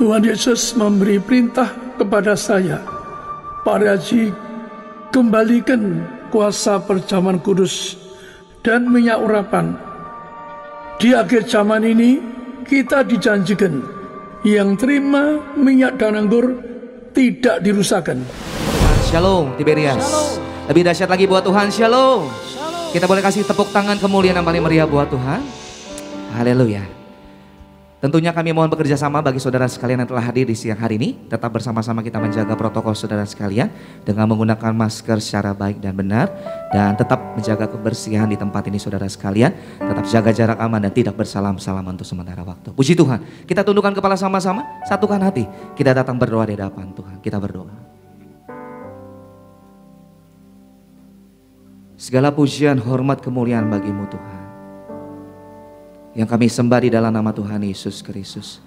Tuhan Yesus memberi perintah kepada saya, Pak Haji, kembalikan kuasa perjamuan kudus dan minyak urapan. Di akhir zaman ini kita dijanjikan yang terima minyak dan anggur tidak dirusakkan. Shalom Tiberias. Shalom. Lebih dahsyat lagi buat Tuhan. Shalom. Kita boleh kasih tepuk tangan kemuliaan yang paling meriah buat Tuhan. Haleluya. Tentunya kami mohon bekerja sama bagi saudara sekalian yang telah hadir di siang hari ini. Tetap bersama-sama kita menjaga protokol saudara sekalian dengan menggunakan masker secara baik dan benar. Dan tetap menjaga kebersihan di tempat ini saudara sekalian. Tetap jaga jarak aman dan tidak bersalam-salaman untuk sementara waktu. Puji Tuhan. Kita tundukkan kepala sama-sama, satukan hati. Kita datang berdoa di hadapan Tuhan. Kita berdoa. Segala pujian, hormat, kemuliaan bagimu Tuhan. Yang kami sembah di dalam nama Tuhan Yesus Kristus,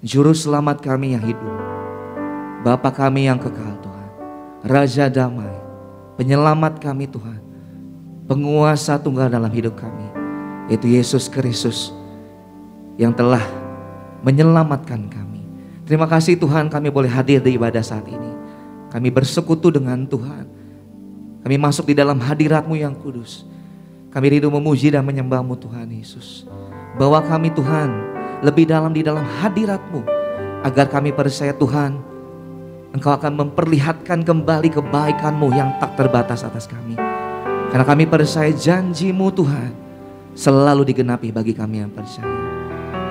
Juru Selamat kami yang hidup, Bapa kami yang kekal Tuhan, Raja damai, Penyelamat kami Tuhan, Penguasa tunggal dalam hidup kami, yaitu Yesus Kristus yang telah menyelamatkan kami. Terima kasih Tuhan, kami boleh hadir di ibadah saat ini. Kami bersekutu dengan Tuhan, kami masuk di dalam hadirat-Mu yang kudus. Kami rindu memuji dan menyembah-Mu Tuhan Yesus. Bawa kami Tuhan lebih dalam di dalam hadirat-Mu, agar kami percaya Tuhan, Engkau akan memperlihatkan kembali kebaikan-Mu yang tak terbatas atas kami. Karena kami percaya janji-Mu Tuhan selalu digenapi bagi kami yang percaya.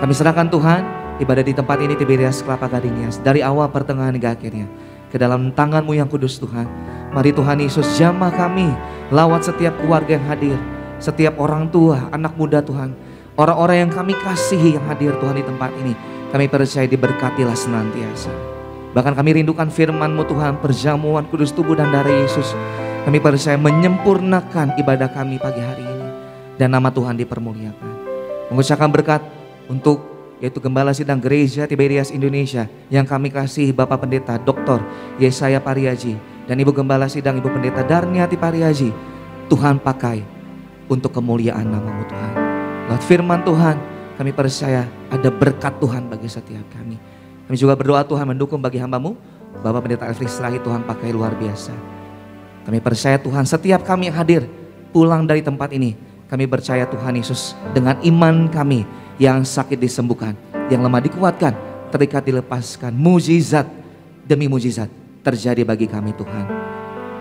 Kami serahkan Tuhan ibadah di tempat ini Tiberias Kelapa Gading, dari awal pertengahan hingga akhirnya ke dalam tangan-Mu yang kudus Tuhan. Mari Tuhan Yesus jamah kami, lawat setiap keluarga yang hadir, setiap orang tua, anak muda Tuhan. Orang-orang yang kami kasihi yang hadir Tuhan di tempat ini, kami percaya diberkatilah senantiasa. Bahkan kami rindukan firman-Mu Tuhan, perjamuan kudus tubuh dan darah Yesus. Kami percaya menyempurnakan ibadah kami pagi hari ini. Dan nama Tuhan dipermuliakan. Mengucapkan berkat untuk yaitu Gembala Sidang Gereja Tiberias Indonesia yang kami kasihi Bapak Pendeta Dr. Yesaya Pariaji dan Ibu Gembala Sidang Ibu Pendeta Darniati Pariaji. Tuhan pakai untuk kemuliaan nama-Mu Tuhan. Lewat firman Tuhan, kami percaya ada berkat Tuhan bagi setiap kami. Kami juga berdoa Tuhan mendukung bagi hamba-Mu, Bapak Pendeta Elfri Serahi, Tuhan pakai luar biasa. Kami percaya Tuhan setiap kami yang hadir pulang dari tempat ini, kami percaya Tuhan Yesus dengan iman kami yang sakit disembuhkan, yang lemah dikuatkan, terikat dilepaskan, mujizat demi mujizat terjadi bagi kami Tuhan.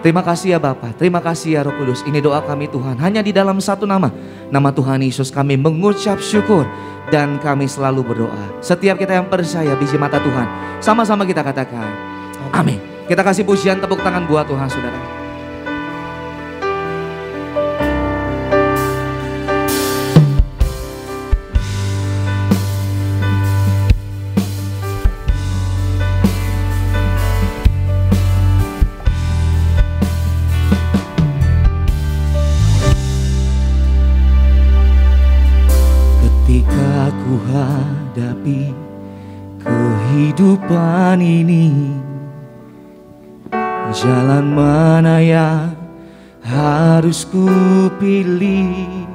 Terima kasih ya Bapa, terima kasih ya Roh Kudus. Ini doa kami Tuhan, hanya di dalam satu nama, nama Tuhan Yesus kami mengucap syukur dan kami selalu berdoa. Setiap kita yang percaya biji mata Tuhan, sama-sama kita katakan amin. Kita kasih pujian tepuk tangan buat Tuhan saudara. Ku hadapi kehidupan ini, jalan mana yang harus ku pilih?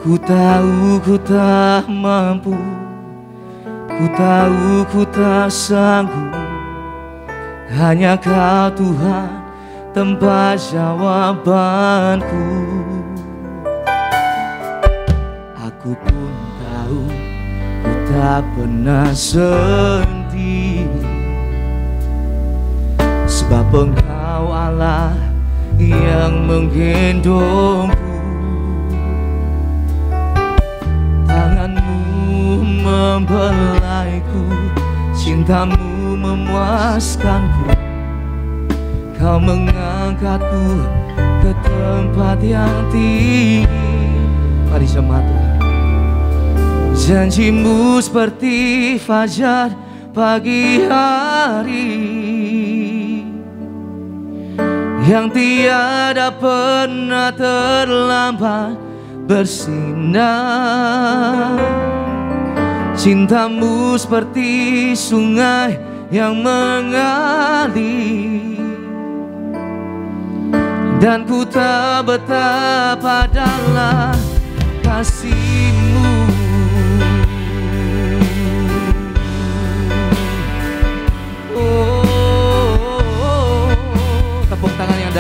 Ku tahu ku tak mampu, ku tahu ku tak sanggup. Hanya Kau Tuhan tempat jawabanku. Aku pun tahu ku tak pernah sendiri, sebab Engkau Allah yang menggendongku. Tangan-Mu membelaiku, cinta-Mu memuaskanku. Kau mengangkatku ke tempat yang tinggi. Mari jemaat Tuhan. Janji-Mu seperti fajar pagi hari, yang tiada pernah terlambat bersinar. Cinta-Mu seperti sungai yang mengalir, dan ku tak betapa dalam kasih-Mu.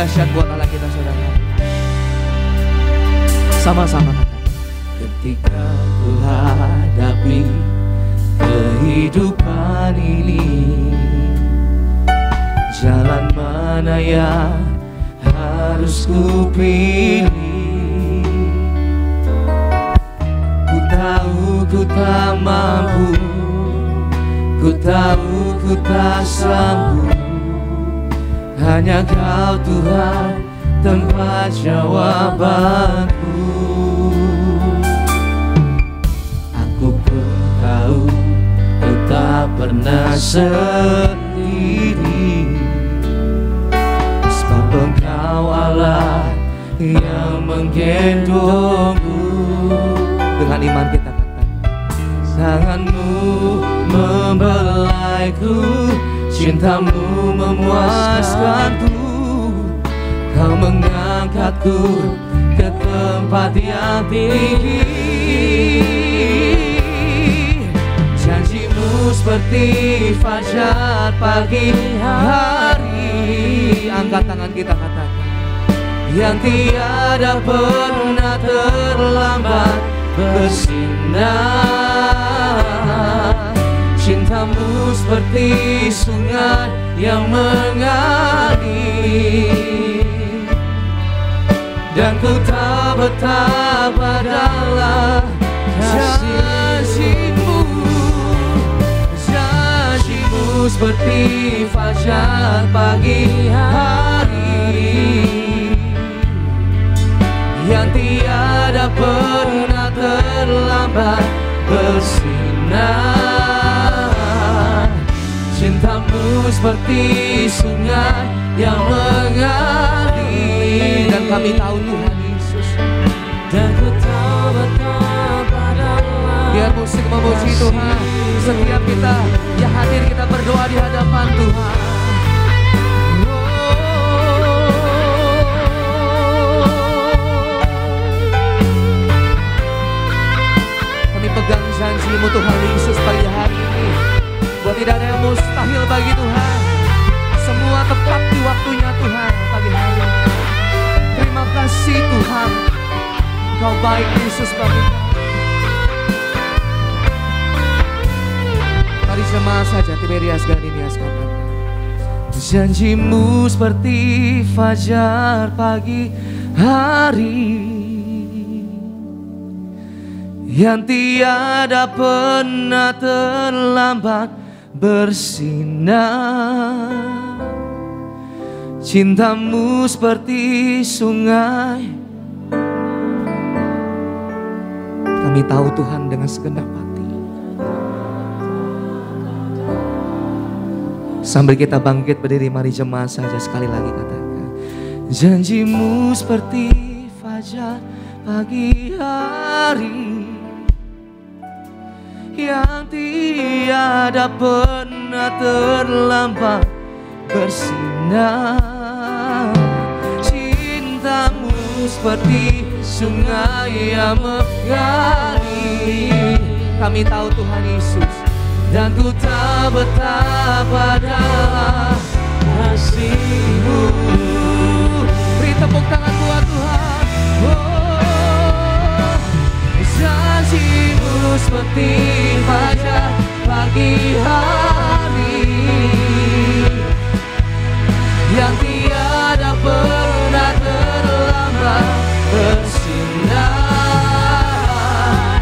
dahsyat buat Allah kita, saudara. Sama-sama kata. Ketika ku hadapi kehidupan ini, jalan mana yang harus ku pilih? Ku tahu ku tak mampu, ku tahu ku tak sanggup. Hanya Kau Tuhan tempat jawabanku. Aku pun tahu Kau tak pernah sendiri, sebab Engkau Allah yang menggendongku. Dengan iman kita katakan, tangan-Mu membelaiku, cinta-Mu memuaskanku. Kau mengangkatku ke tempat yang tinggi. Janji-Mu seperti fajar pagi hari. Angkat tangan kita katakan, yang tiada pernah terlambat bersinar. Cinta-Mu seperti sungai yang mengalir, dan ku tahu betapa dalam janji-Mu. Janji-Mu seperti fajar pagi hari, yang tiada pernah terlambat bersinar. Cinta-Mu seperti sungai yang mengalir, dan kami tahu Tuhan Yesus, dan ku tahu betapa dalam. Biar musik memuji Tuhan, setiap kita yang hadir kita berdoa di hadapan Tuhan. Kami pegang janji-Mu Tuhan Yesus pagi hari ini, bahwa tidak ada yang mustahil bagi Tuhan. Semua tepat di waktunya Tuhan pagi hari ini. Terima kasih Tuhan, Kau baik Yesus bagi kami. Mari jemaat saja Tiberias Gardinias katakan, janji-Mu seperti fajar pagi hari, yang tiada pernah terlambat bersinar. Cinta-Mu seperti sungai. Kami tahu Tuhan dengan segenap hati. Sambil kita bangkit berdiri, mari jemaat saja sekali lagi katakan, janji-Mu seperti fajar pagi hari, yang tiada pernah terlambat bersinar. Cinta-Mu seperti sungai yang mengalir. Kami tahu Tuhan Yesus, dan ku tahu betapa dalam kasih-Mu. Beri tepuk tangan buat Tuhan. Oh, janji-Mu seperti fajar pagi hari, yang tiada pernah terlambat bersinar.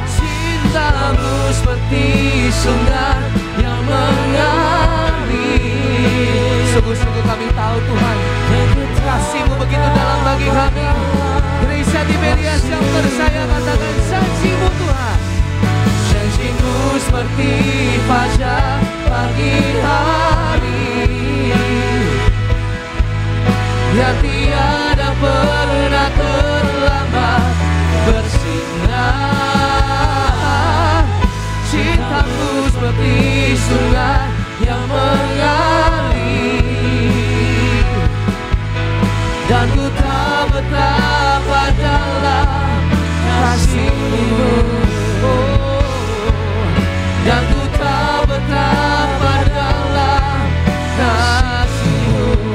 Cinta-Mu seperti sungai yang mengalir. Sungguh-sungguh kami tahu Tuhan, kasih-Mu begitu dalam bagi kami. Gereja Tiberias yang percaya katakan, janji-Mu Tuhan. Janji-Mu seperti fajar pagi hari, yang tiada pernah terlambat bersinar. Cinta-Mu seperti sungai yang mengalir, dan ku tahu betapa dalam kasih-Mu. Dan ku tahu betapa dalam kasih-Mu.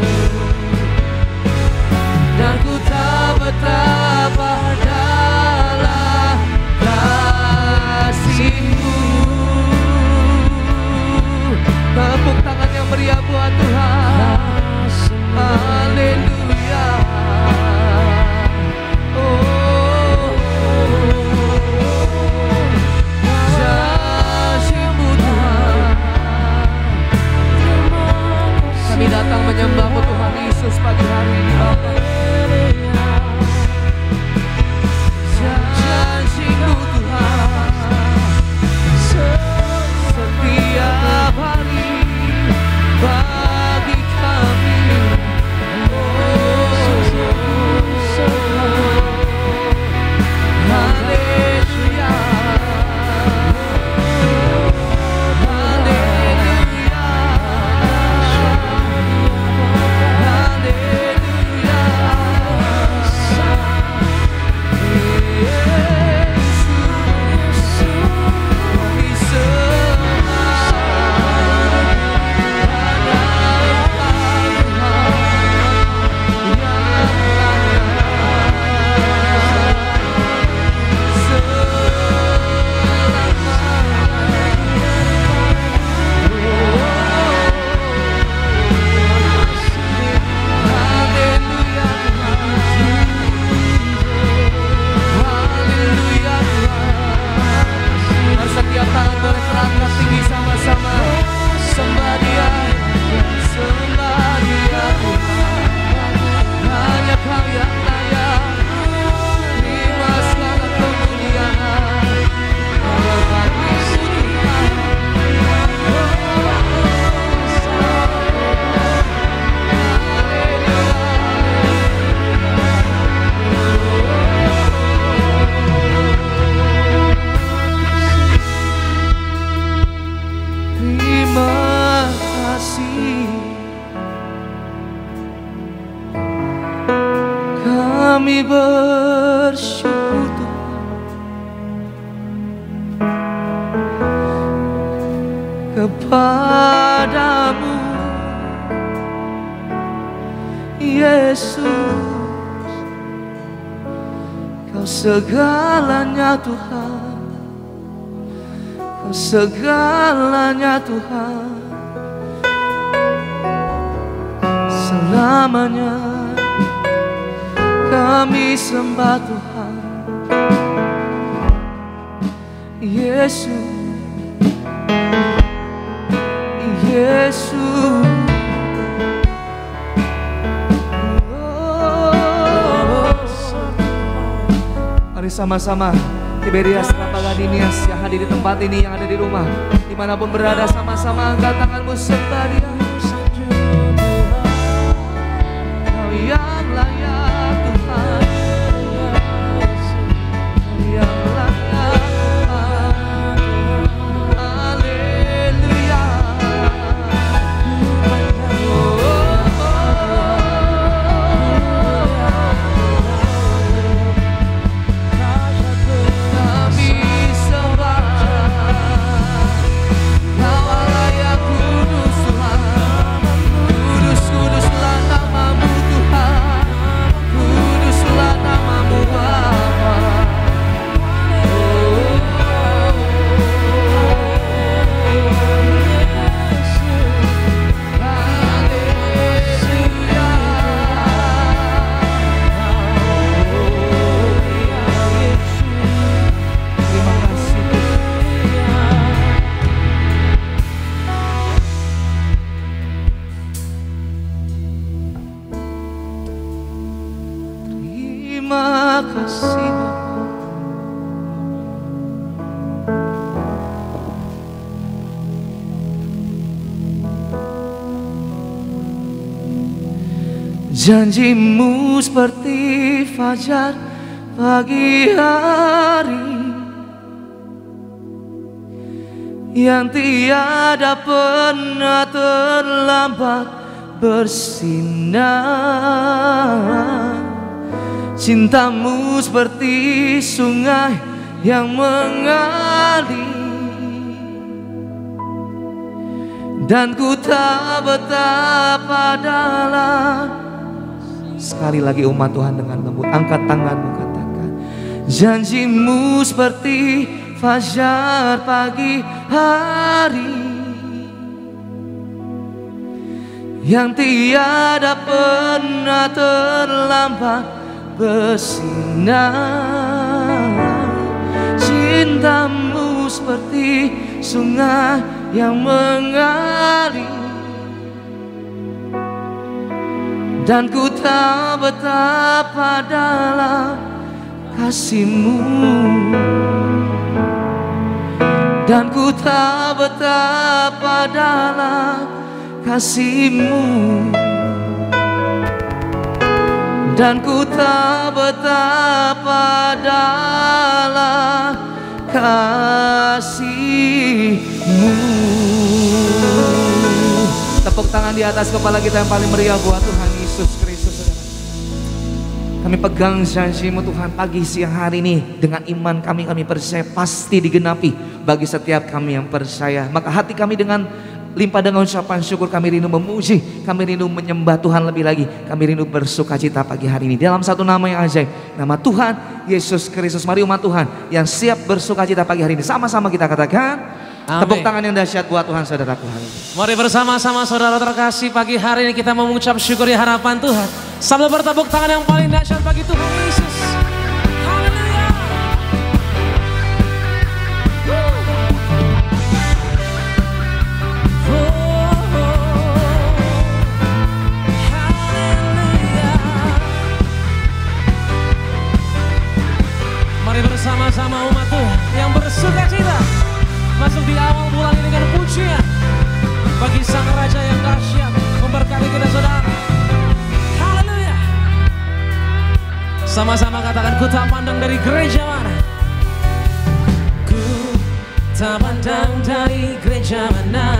Setiap tangan boleh terangkat tinggi sama-sama. Sembah Dia, sembah Dia Tuhan. Hanya Kau yang layak. Terima segala kemuliaan. Bagi-Mu Tuhan. Terima kasih, kami bersyukur Tuhan kepadamu Yesus, Kau segalanya Tuhan, Kau segalanya Tuhan, selamanya kami sembah Tuhan Yesus, Yesus. Mari sama-sama Tiberias Rapagadinias yang hadir di tempat ini, yang ada di rumah, dimanapun berada, sama-sama angkat tanganmu sembah Dia. Kau yang layak Tuhan, Kau yang layak. Haleluya. Terima kasih Bapa. Janji-Mu seperti fajar pagi hari yang tiada pernah terlambat bersinar. Cinta-Mu seperti sungai yang mengalir, dan ku tak betapa dalam. Sekali lagi umat Tuhan dengan lembut angkat tanganmu, katakan, janji-Mu seperti fajar pagi hari yang tiada pernah terlambat bersinar. Cinta-Mu seperti sungai yang mengalir, dan ku tahu betapa dalam kasih-Mu, dan ku tahu betapa dalam kasih-Mu, dan ku tahu betapa dalam kasih-Mu. Tepuk tangan di atas kepala kita yang paling meriah buat Tuhan Yesus Kristus. Kami pegang janji-Mu Tuhan pagi siang hari ini. Dengan iman kami percaya pasti digenapi bagi setiap kami yang percaya. Maka hati kami dengan limpah dengan ucapan syukur, kami rindu memuji, kami rindu menyembah Tuhan lebih lagi. Kami rindu bersuka cita pagi hari ini dalam satu nama yang ajaib, nama Tuhan Yesus Kristus. Mari umat Tuhan yang siap bersuka cita pagi hari ini, sama-sama kita katakan amin. Tepuk tangan yang dahsyat buat Tuhan saudaraku hari ini. Mari bersama-sama saudara terkasih, pagi hari ini kita mengucap syukur di hadapan Tuhan. Sambil bertepuk tangan yang paling dahsyat bagi Tuhan Yesus. Haleluya. Sama-sama katakan, ku tak pandang dari gereja mana. Ku tak pandang dari gereja mana,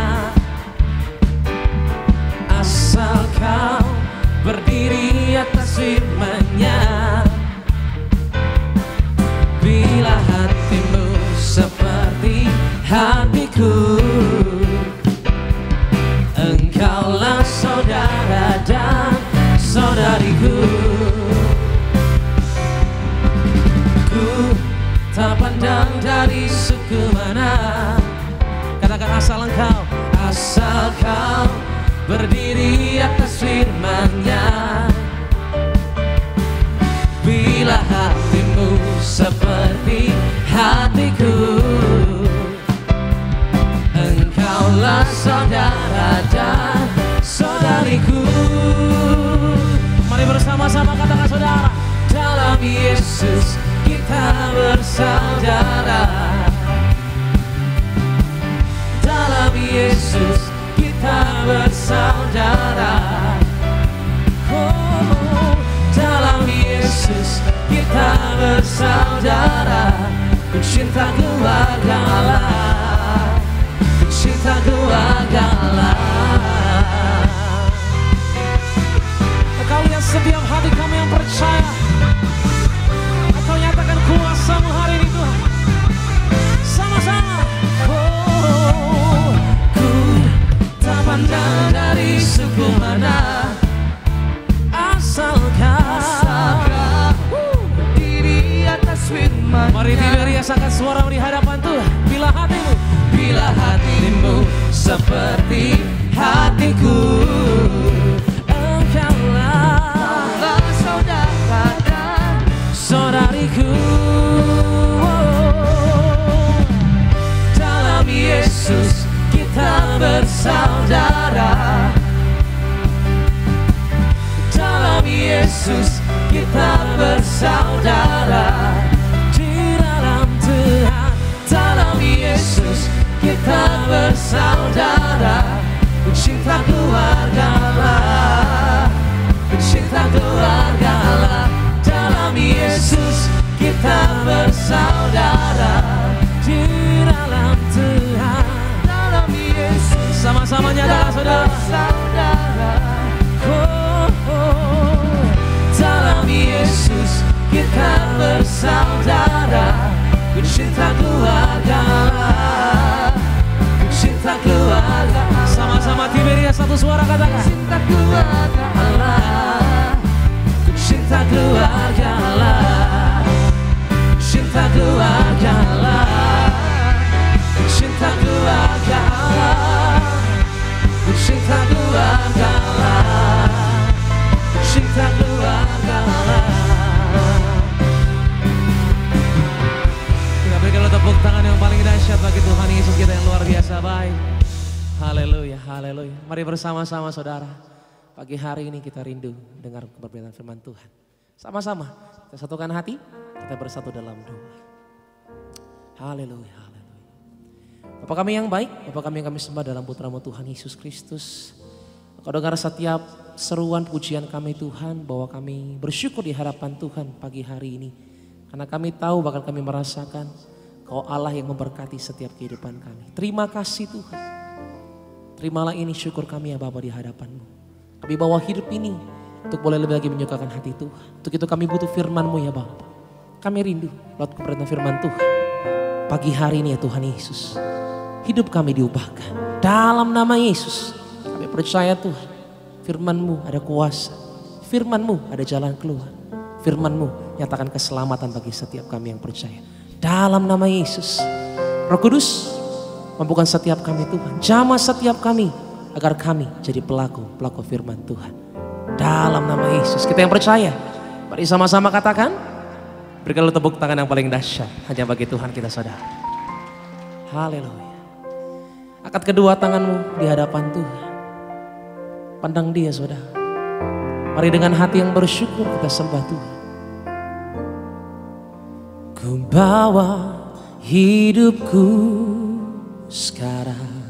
asal kau berdiri atas firman-Nya. Bila hatimu seperti hatiku, engkaulah saudara dan saudariku. Ku tak pandang dari suku mana, katakan asal kau berdiri atas firman-Nya. Bila hatimu seperti hatiku, engkaulah saudara dan saudariku. Mari bersama-sama katakan saudara, dalam Yesus kita bersaudara. Dalam Yesus kita bersaudara. Oh, dalam Yesus kita bersaudara. Ku cinta keluarga Allah, ku cinta keluarga Allah. Engkau lihat setiap hati kami yang percaya, Engkau nyatakan kuasa-Mu hari ini Tuhan. Sama-sama. Oh, ku tak pandang dari suku mana, asal kau berdiri atas firman-Nya. Mari Tiberias angkat suara di hadapan Tuhan. Bila hatimu seperti hatiku, engkaulah saudara dan saudariku. Dalam Yesus kita bersaudara. Dalam Yesus kita bersaudara. Di dalam Tuhan, dalam Yesus kita bersaudara. Ku cinta keluarga Allah, ku cinta keluarga Allah. Dalam Yesus kita bersaudara. Di dalam Tuhan, dalam Yesus. Sama-sama nyatakan saudara. Oh, oh. Dalam Yesus kita bersaudara. Ku cinta keluarga Allah, ku cinta keluarga Allah. Sama-sama Tiberias satu suara katakan, ku cinta keluarga Allah, ku cinta keluarga Allah, ku cinta keluarga Allah, ku cinta keluarga Allah, ku cinta keluarga Allah, ku cinta keluarga Allah. Berikan tepuk tangan yang paling dahsyat bagi Tuhan Yesus kita yang luar biasa baik. Haleluya, haleluya. Mari bersama-sama saudara. Pagi hari ini kita rindu dengar kebenaran firman Tuhan. Sama-sama kita satukan hati, kita bersatu dalam doa. Haleluya, haleluya. Bapa kami yang baik, Bapa kami yang kami sembah dalam putra-Mu Tuhan Yesus Kristus. Kau dengar setiap seruan pujian kami Tuhan, bahwa kami bersyukur di hadapan Tuhan pagi hari ini. Karena kami tahu, bahkan kami merasakan Kau Allah yang memberkati setiap kehidupan kami. Terima kasih Tuhan. Terimalah ini syukur kami ya Bapa di hadapan-Mu. Kami bawa hidup ini untuk boleh lebih lagi menyukakan hati Tuhan. Untuk itu kami butuh firman-Mu ya Bapa. Kami rindu lewat kebenaran firman Tuhan. Pagi hari ini ya Tuhan Yesus, hidup kami diubahkan. Dalam nama Yesus kami percaya Tuhan, firman-Mu ada kuasa. Firman-Mu ada jalan keluar. Firman-Mu nyatakan keselamatan bagi setiap kami yang percaya. Dalam nama Yesus, Roh Kudus mampukan setiap kami Tuhan. Jamah setiap kami agar kami jadi pelaku firman Tuhan. Dalam nama Yesus, kita yang percaya, mari sama-sama katakan, berikanlah tepuk tangan yang paling dahsyat hanya bagi Tuhan kita saudara. Haleluya. Angkat kedua tanganmu di hadapan Tuhan. Pandang Dia saudara. Mari dengan hati yang bersyukur kita sembah Tuhan. Ku bawa hidupku sekarang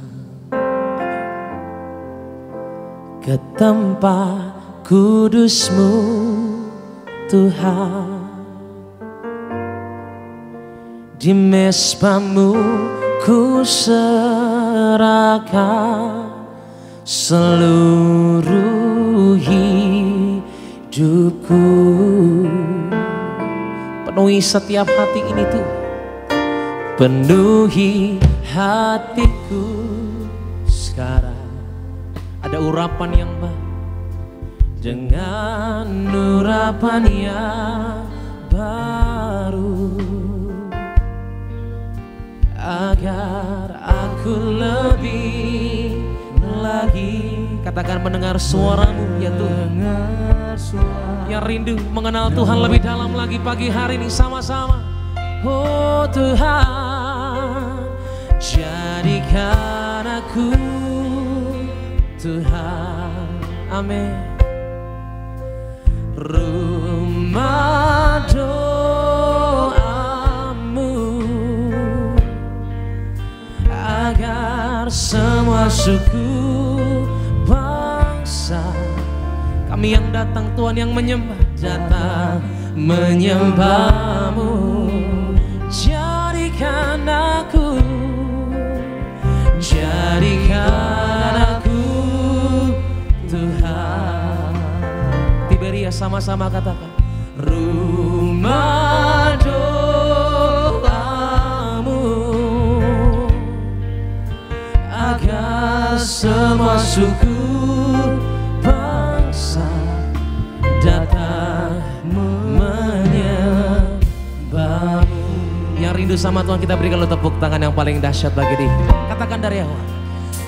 ke tempat kudus-Mu Tuhan. Di mezbamu ku serahkan seluruh hidupku. Penuhi setiap hati ini tuh, penuhi hatiku sekarang. Ada urapan yang baru, dengan urapan yang baru, agar aku lebih lagi, katakan, mendengar suaramu ya Tuhan. Yang rindu mengenal Tuhan lebih dalam lagi pagi hari ini sama-sama. Oh Tuhan, jadikan aku Tuhan, amin, rumah doamu, agar semua suku bangsa, kami yang datang Tuhan, yang menyembah, datang menyembahmu. Jadikan aku, jadikan aku Tuhan. Tiberia sama-sama katakan, rumah doamu, agar semua suku bangsa datang menyembahmu. Yang rindu sama Tuhan, kita berikan lo tepuk tangan yang paling dahsyat bagi dia. Katakan dari awal,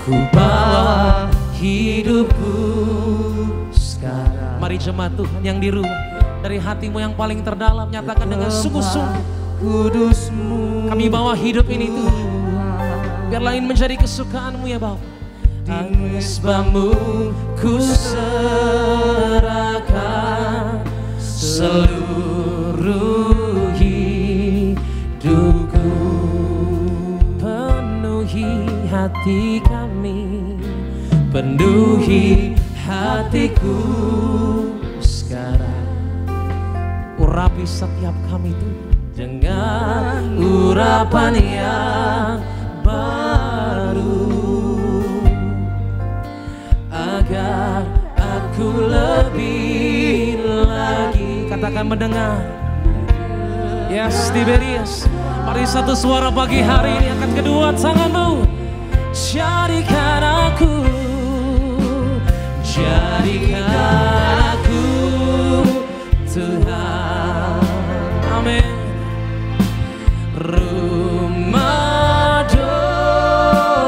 ku bawa hidupku sekarang. Mari jemaat Tuhan yang di rumah, dari hatimu yang paling terdalam nyatakan dengan sungguh-sungguh, kudusmu, kami bawa hidup ini Tuhan, biar lain menjadi kesukaanmu ya Bapa. Di mezbamu ku serahkan seluruh hidupku, penuhi hati kami, penuhi hatiku sekarang. Urapi setiap kami itu dengan urapan yang baru, agar aku lebih lagi, katakan, mendengar. Yes, Tiberias. Mari satu suara pagi hari ini, angkat kedua tanganmu. Jadikan aku, jadikan aku Tuhan, amin, rumah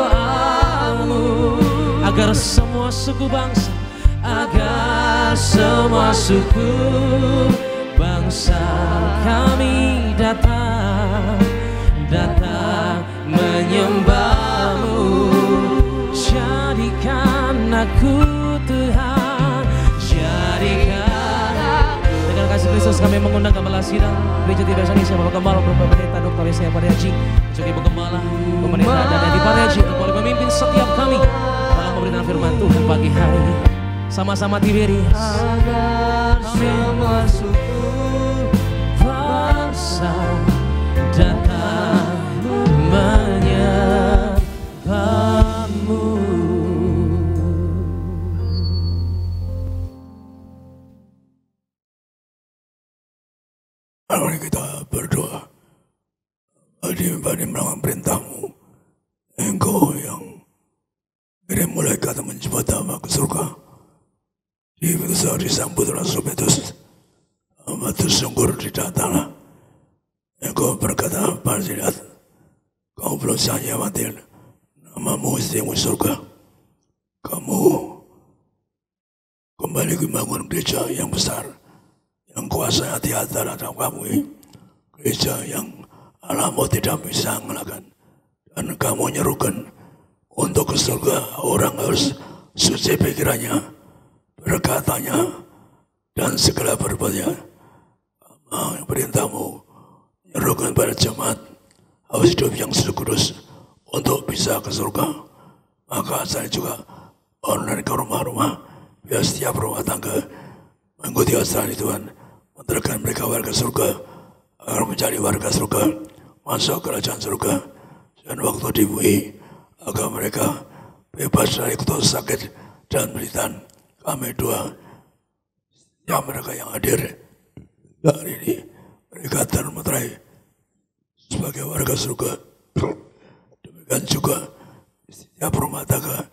doamu, agar semua suku bangsa, agar semua suku bangsa kami datang, datang menyembahmu. Jadikan aku Tuhan, jadikan aku. Dengan kasih Kristus kami mengundang Gembala Sidang Gereja Tiberia Indonesia, Bapak Gembala, Bapak Pendeta Dr. Yesaya Pariaji, juga Ibu Gembala, Pemerintah dan di Pariaji, untuk boleh memimpin setiap kami dalam pemberitaan firman Tuhan pagi hari ini. Sama-sama Tiberias, agar semua suku bangsa datang menyembahmu. Mari kita berdoa. Badi melakukan perintahmu, Engkau yang kirim malaikat menjemput hamba ke surga. Di besar disambut Rasul Petrus, amat tersungkur di tanah. Engkau berkata, Parsilat, kau belum saja mati, namamu istimewa surga. Kamu kembali membangun gereja yang besar, yang kuasa hati antara kamu, gereja yang Allahmu tidak bisa mengalahkan. Dan kamu nyerukan untuk ke surga, orang harus suci pikirannya, berkatanya, dan segala berbuatnya. Perintahmu nyerukan pada jemaat harus hidup yang kudus untuk bisa ke surga. Maka saya juga online ke rumah-rumah, biar setiap rumah tangga mengikuti ajaran Tuhan, mengantarkan mereka warga surga agar menjadi warga surga, masuk kerajaan surga. Dan waktu di bumi agar mereka bebas dari kutuk sakit dan penderitaan. Kami doa yang mereka yang hadir hari ini, mereka termeterai sebagai warga surga. Demikian juga setiap rumah tangga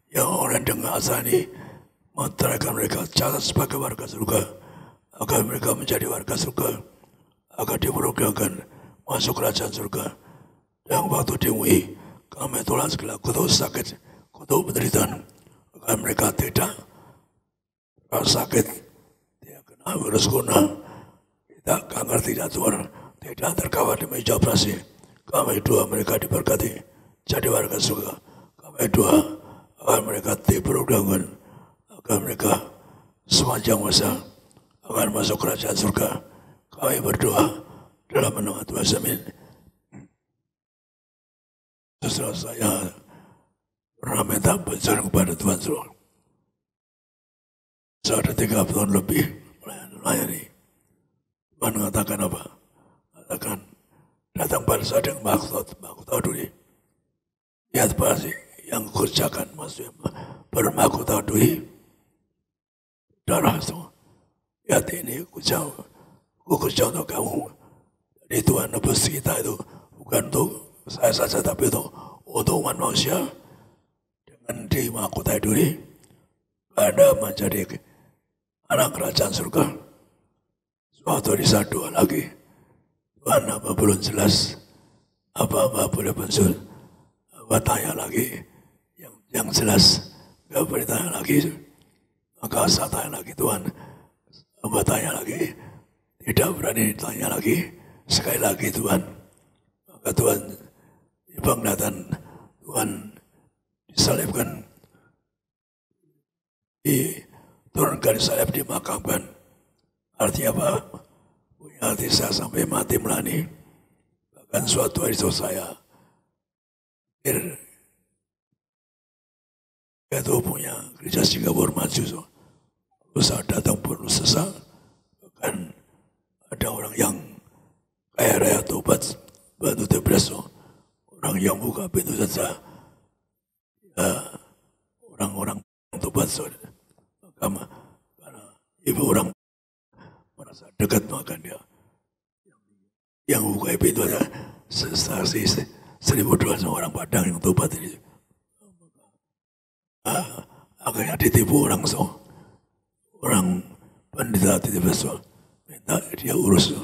yang orang dengan asal ini menteraikan mereka catat sebagai warga surga, agar mereka menjadi warga surga, agar diprogramkan masuk kerajaan surga. Dan waktu dimui kami tolak segala kutuk sakit, kutuk penderitaan, agar mereka tidak sakit, tidak kena virus corona, tidak kanker, tidak tumor, tidak terkawal di meja operasi. Kami doa mereka diberkati jadi warga surga. Kami doa agar mereka diprogramkan, agar mereka sepanjang masa akan masuk kerajaan surga. Kami berdoa dalam nama Tuhan Amin. Setelah saya pernah minta pencerahan kepada Tuhan Surga, sudah 3 tahun lebih melayani. Tuhan mengatakan apa? Katakan datang pada saya dengan mahkota duri. Lihat pasti yang kerjakan, maksudnya bermahkota duri. Darah semua. Lihat ini ku kerja untuk kamu. Jadi Tuhan nebus kita itu bukan untuk saya saja, tapi itu untuk umat manusia. Dengan di mahkota duri, Anda menjadi anak kerajaan surga. Suatu hari saya doa lagi, Tuhan apa belum jelas, apa boleh pensul, apa tanya lagi, yang jelas, gak boleh tanya lagi. Maka saya tanya lagi, Tuhan, apa tanya lagi, tidak berani tanya lagi, sekali lagi Tuhan. Maka Tuhan di penglihatan Tuhan disalibkan, diturunkan salib, dimakamkan. Artinya apa? Punya hati saya sampai mati melani. Bahkan suatu hari itu saya itu punya gereja Singapura maju. Terus saya datang penuh sesak. Bahkan ada orang yang kaya raya tobat bantu depreso. Orang yang buka pintu saja. Ya, orang-orang tobat saudara. Karena ibu orang merasa dekat, maka dia yang buka pintu saja saksi 1.200 orang Padang yang tobat ini. Akhirnya ditipu orang orang pendeta ditipu minta dia urus.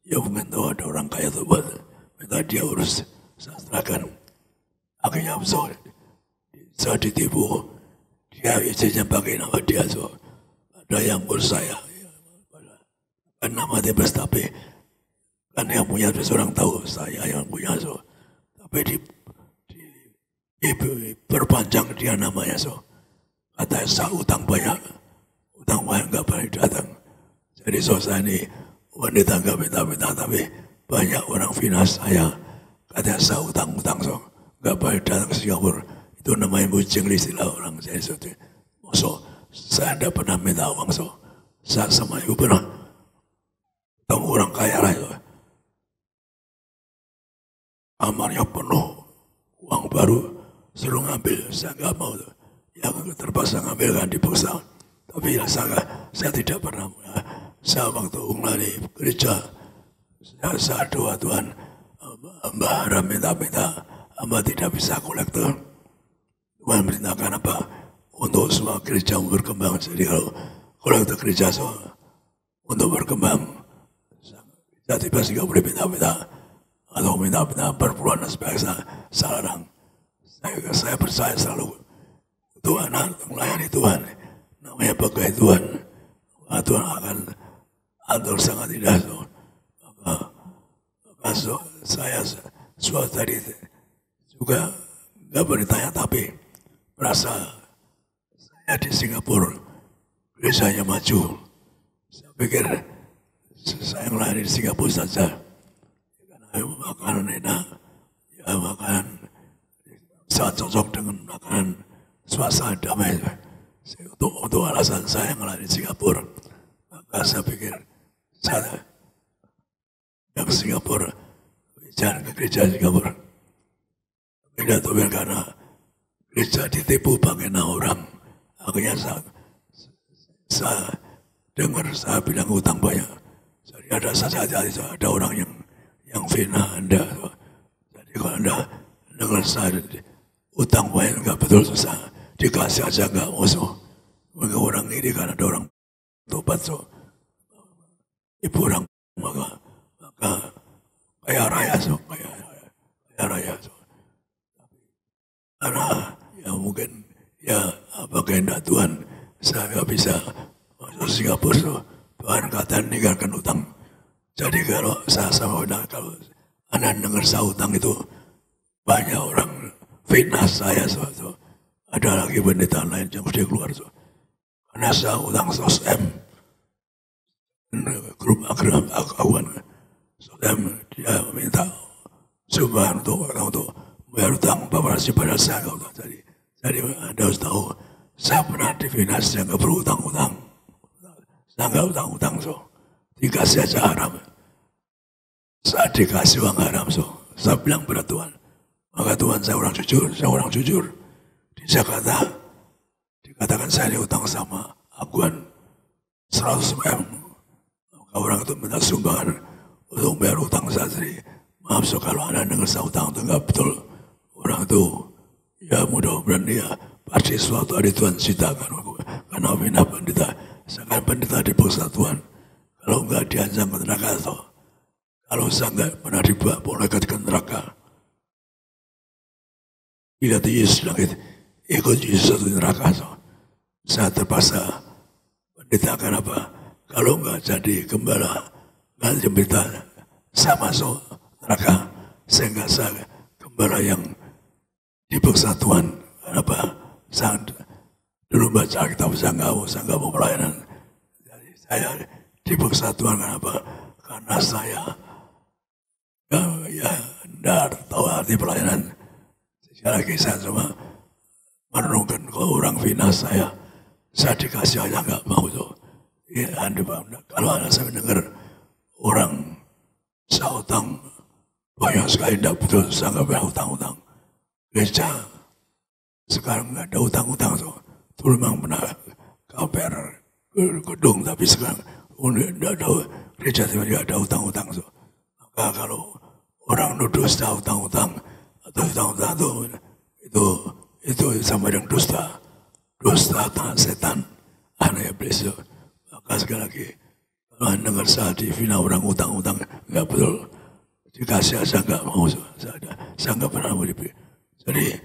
Ya mungkin tahu ada orang kaya tobat, minta dia urus, saya serahkan. Akhirnya saya ditipu, dia izinnya pakai nama dia, ada yang urus saya, kan nama dia tapi kan yang punya orang tahu saya yang punya, tapi perpanjang dia namanya, katanya saya utang banyak nggak boleh datang. Jadi saya ini wanita nggak minta, tapi banyak orang finas saya, katanya saya utang nggak boleh datang ke Singapura. Itu namanya bucing istilah orang saya. Saya tidak pernah minta uang, saya sama ibu pernah ketemu orang kaya raya, kamarnya penuh uang baru, suruh ngambil, saya nggak mau, yang terpaksa ngambil kan dipaksa. Tapi saya tidak pernah. Saya waktu mulai gereja, saya doa Tuhan, hamba harap minta, hamba tidak bisa kolektor. Tuhan perintahkan apa? Untuk semua gereja berkembang. Jadi kalau kolektor gereja untuk berkembang, saya tidak sehingga boleh minta, atau minta perpuluhan dan sebagainya. Saya larang. Saya percaya selalu Tuhan, melayani Tuhan. Namanya pakai Tuhan. Tuhan akan atur sangat indah. Maka saya suatu tadi juga nggak bertanya, tapi merasa saya di Singapura gerejanya maju. Saya pikir saya melayani di Singapura saja. Karena makanan enak, ya makanan sangat cocok dengan makanan suasana damai. Untuk alasan saya melayani di Singapura, maka saya pikir Saya yang Singapura, jalan ke gereja Singapura. Beda tuh karena gereja ditipu pakai 6 orang. Akhirnya saya dengar, saya bilang utang banyak. Jadi ada orang yang fitnah Anda. Jadi kalau Anda dengar saya utang banyak nggak betul, susah dikasih aja nggak musuh. Maka orang ini kan ada orang tobat, so ibu orang maka kaya raya, so kaya raya, so. Karena ya mungkin ya apa kehendak Tuhan, saya nggak bisa masuk Singapura, so Tuhan kata meninggalkan utang. Jadi kalau saya sama kalau Anda dengar saya utang itu banyak orang fitnah saya, so. Ada lagi pendeta lain yang mesti keluar, so. Karena saya utang 100 M, grup akawan 100 M, dia minta sumbangan untuk bayar utang bapak pada saya. Jadi Anda harus tahu, saya pernah difinasi yang nggak berutang-utang, saya nggak utang-utang, so dikasih aja haram. Saya dikasih uang haram, so saya bilang pada Tuhan, maka Tuhan saya orang jujur. Di Jakarta dikatakan saya diutang sama akuan 100 M. Maka orang itu minta sumbangan untuk bayar utang saya. Jadi maaf, so kalau Anda dengar saya utang itu nggak betul. Orang itu ya mudah-mudahan dia pasti suatu hari Tuhan ceritakan karena bina pendeta. Saya kan pendeta di persatuan. Kalau nggak diancam ke neraka, so kalau saya nggak pernah dibawa malaikat ke neraka, bila Yesus langit ikut Yesus di neraka, so saya terpaksa pendeta. Kenapa? Kalau nggak jadi gembala, nggak jadi pendeta, saya masuk neraka. Sehingga saya gembala yang di persatuan. Kenapa? Saya dulu baca kitab, saya nggak mau pelayanan. Jadi saya di persatuan. Kenapa? Karena saya ya tidak tahu arti pelayanan. Sekali lagi saya cuma merenungkan ke orang fitnah saya dikasih aja nggak mau, tuh. Ya, kalau Anda saya dengar orang saya utang banyak sekali, tidak betul, saya nggak pernah utang-utang. Gereja sekarang nggak ada utang-utang, tuh. Dulu memang pernah KPR gedung, tapi sekarang tidak ada gereja, tidak ada utang-utang, tuh. Maka kalau orang nuduh saya utang-utang atau utang-utang itu sama dengan dusta tangan setan, anak iblis. Maka sekali lagi kalau Anda dengar saya difina orang utang-utang nggak betul, dikasih aja nggak mau, saya nggak pernah mau dipilih. Jadi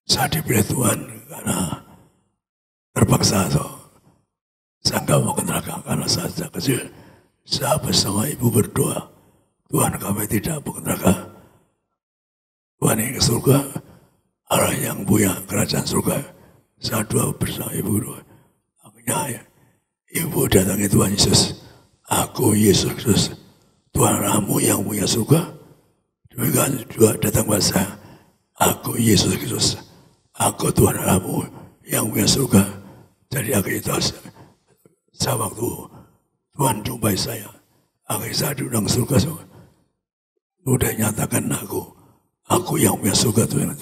saya dipilih Tuhan karena terpaksa, so saya nggak mau ke neraka. Karena saya sejak kecil saya bersama ibu berdoa, Tuhan kami tidak mau ke neraka, Tuhan ingin ke surga, Allah yang punya kerajaan surga. Saya doa bersama ibu doa. Akhirnya ibu datangi Tuhan Yesus. Aku Yesus Kristus, Tuhan Allahmu yang punya surga. Demikian juga datang pada saya. Aku Yesus Kristus, aku Tuhan Allahmu yang punya surga. Jadi akhirnya saya waktu Tuhan jumpai saya, akhirnya saya diundang surga. Sudah nyatakan aku yang punya surga, Tuhan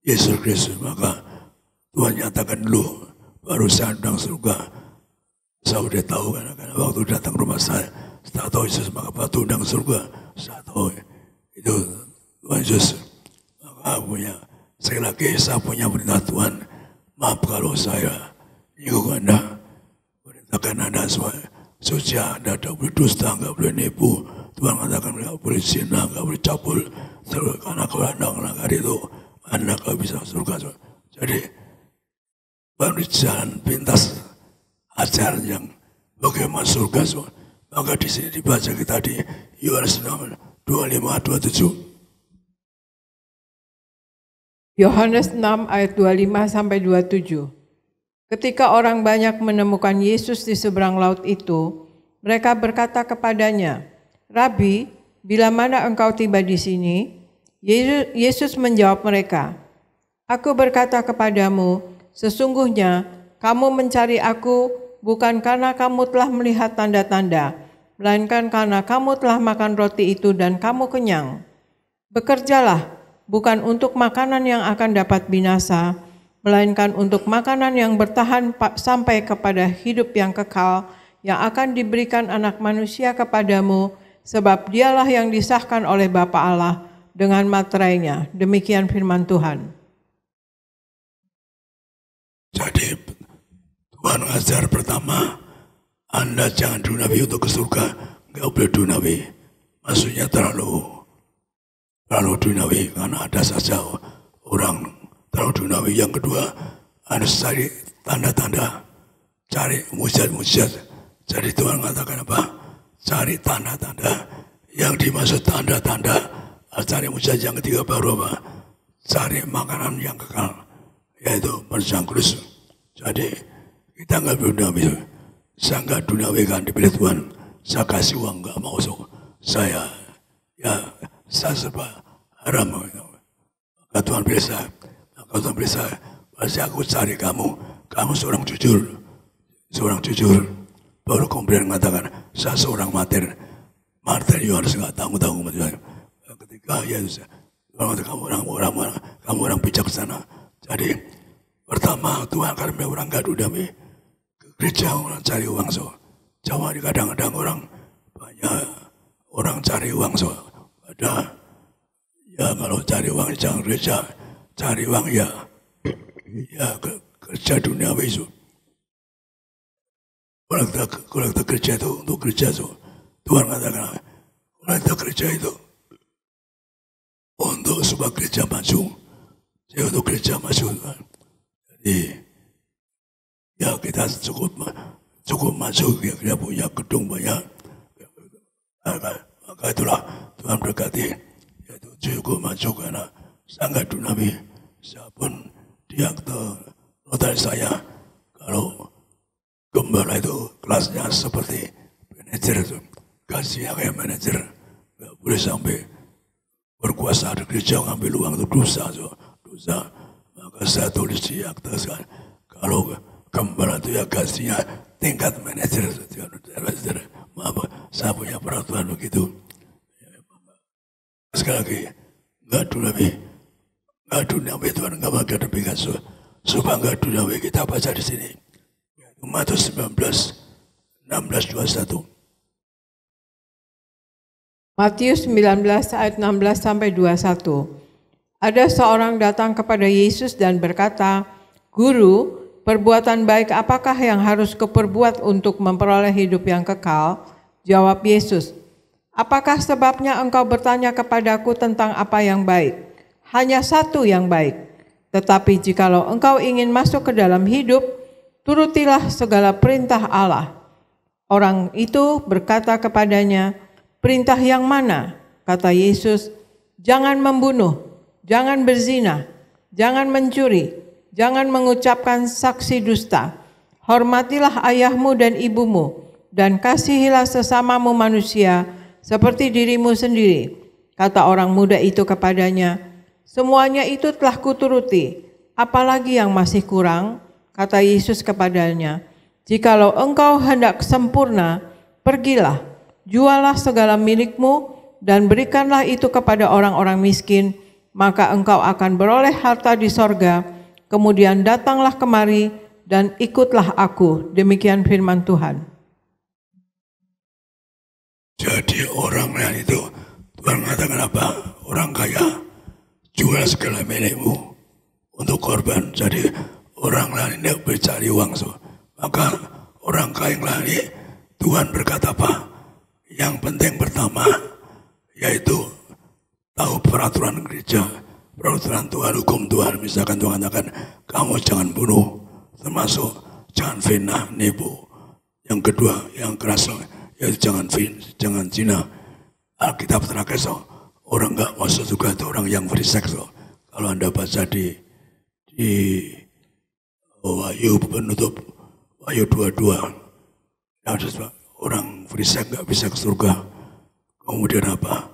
Yesus Kristus. Maka Tuhan nyatakan dulu, baru saya undang surga. Saya udah tahu karena waktu datang rumah saya tahu Yesus, maka waktu undang surga, saya tahu itu Tuhan Yesus. Maka sekali lagi saya punya perintah Tuhan, maaf kalau saya nyinggung Anda, perintahkan Anda semua suci, Anda tidak boleh dusta, nggak boleh nipu. Tuhan katakan nggak boleh zina, nggak boleh cabul. Karena kalau Anda melanggar itu, Anda nggak bisa surga. Jadi baru jalan pintas ajaran yang bagaimana surga. Maka di sini dibaca kita di Yohanes 25:27. Yohanes 6 ayat 25 sampai 27. Ketika orang banyak menemukan Yesus di seberang laut itu, mereka berkata kepadanya, "Rabi, bila mana engkau tiba di sini?" Yesus menjawab mereka, "Aku berkata kepadamu, sesungguhnya kamu mencari aku bukan karena kamu telah melihat tanda-tanda, melainkan karena kamu telah makan roti itu dan kamu kenyang. Bekerjalah, bukan untuk makanan yang akan dapat binasa, melainkan untuk makanan yang bertahan sampai kepada hidup yang kekal, yang akan diberikan Anak Manusia kepadamu, sebab dialah yang disahkan oleh Bapa Allah dengan materainya. Demikian firman Tuhan. Jadi Tuhan ajar pertama, Anda jangan dunawi untuk ke surga, nggak boleh dunawi. Maksudnya terlalu dunawi, karena ada saja orang terlalu dunawi. Yang kedua, Anda cari tanda-tanda, cari mujizat-mujizat. Jadi Tuhan mengatakan apa? Cari tanda-tanda. Yang dimaksud tanda-tanda, cari mujizat. Yang ketiga baru apa? Cari makanan yang kekal, yaitu perjalanan kudus. Jadi kita nggak dunawi. Saya nggak dunawi kan dipilih Tuhan. Saya kasih uang nggak mau saya serba haram. Maka Tuhan pilih saya. Pasti aku cari kamu seorang jujur. Baru kemudian mengatakan, saya seorang martir Yohanes nggak tanggung-tanggung. Ketika Yesus, kamu orang bijaksana. Jadi pertama Tuhan akan memilih orang nggak dunawi. Ke gereja orang cari uang Jawa kadang-kadang orang banyak orang cari uang Ada ya kalau cari uang jangan gereja, cari uang ya kerja duniawi itu. Kalau kita kerja itu untuk kerja Tuhan katakan kalau kita kerja itu untuk sebuah gereja maju, saya untuk gereja maju. Jadi ya kita cukup maju, kita punya gedung banyak. Maka itulah Tuhan berkati, yaitu cukup maju karena sangat dunawi. Saya pun dia notaris saya kalau gembala itu kelasnya seperti manajer itu, kasihnya kayak manajer, nggak boleh sampai berkuasa di gereja ngambil uang itu dosa. Maka saya tulis di akta sekarang, kalau gembala itu ya kasihnya tingkat manajer. Maaf, saya punya peraturan begitu. Sekali lagi, nggak dunawi Tuhan nggak makan demikian. Supaya nggak dunawi kita baca di sini. Matius 19:16-21. Matius 19 ayat 16 sampai 21. Ada seorang datang kepada Yesus dan berkata, "Guru, perbuatan baik apakah yang harus kuperbuat untuk memperoleh hidup yang kekal?" Jawab Yesus, "Apakah sebabnya engkau bertanya kepadaku tentang apa yang baik? Hanya satu yang baik. Tetapi jikalau engkau ingin masuk ke dalam hidup, turutilah segala perintah Allah." Orang itu berkata kepadanya, "Perintah yang mana?" Kata Yesus, "Jangan membunuh, jangan berzina, jangan mencuri, jangan mengucapkan saksi dusta, hormatilah ayahmu dan ibumu, dan kasihilah sesamamu manusia seperti dirimu sendiri." Kata orang muda itu kepadanya, "Semuanya itu telah kuturuti, apalagi yang masih kurang?" Kata Yesus kepadanya, "Jikalau engkau hendak sempurna, pergilah, jualah segala milikmu dan berikanlah itu kepada orang-orang miskin, maka engkau akan beroleh harta di sorga. Kemudian datanglah kemari dan ikutlah aku." Demikian firman Tuhan. Jadi orang lain itu Tuhan mengatakan apa? Orang kaya jual segala milikmu untuk korban. Jadi orang lain ini bercari uang. Maka orang kaya yang lain Tuhan berkata apa? Yang penting pertama yaitu tahu peraturan gereja, peraturan Tuhan, hukum Tuhan. Misalkan Tuhan katakan kamu jangan bunuh, termasuk jangan fitnah, nipu. Yang kedua yang keras yaitu jangan zina. Alkitab terakhir orang nggak masuk juga itu orang yang free sex. Kalau Anda baca di Wahyu penutup Wahyu 22, orang free sex nggak bisa ke surga. Kemudian apa?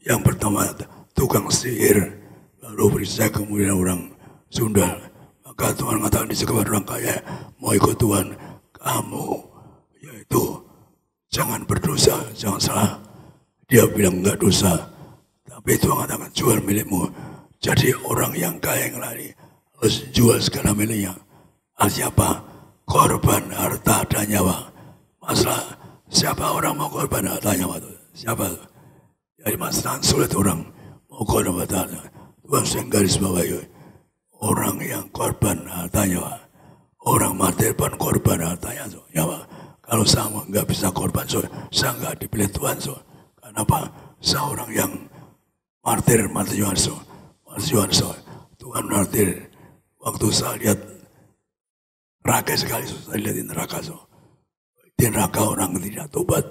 Yang pertama tukang sihir, lalu free sex, kemudian orang sundal. Maka Tuhan mengatakan di kepada orang kaya, mau ikut Tuhan, kamu yaitu jangan berdosa, jangan salah. Dia bilang enggak dosa, tapi Tuhan katakan jual milikmu. Jadi orang yang kaya yang lari harus jual segala miliknya. Artinya apa? Korban harta dan nyawa. Masalah siapa orang mau korban harta nyawa itu? Siapa? Jadi masalah sulit orang mau korban harta nyawa. Tuhan sering garis bawahi orang yang korban harta nyawa. Orang martir pun korban harta nyawa. Kalau sama nggak bisa korban, saya nggak dipilih Tuhan. Kenapa? Seorang yang martir Yohanes. Tuhan martir. Waktu saya lihat neraka sekali, saya lihat di neraka. Di neraka orang tidak tobat,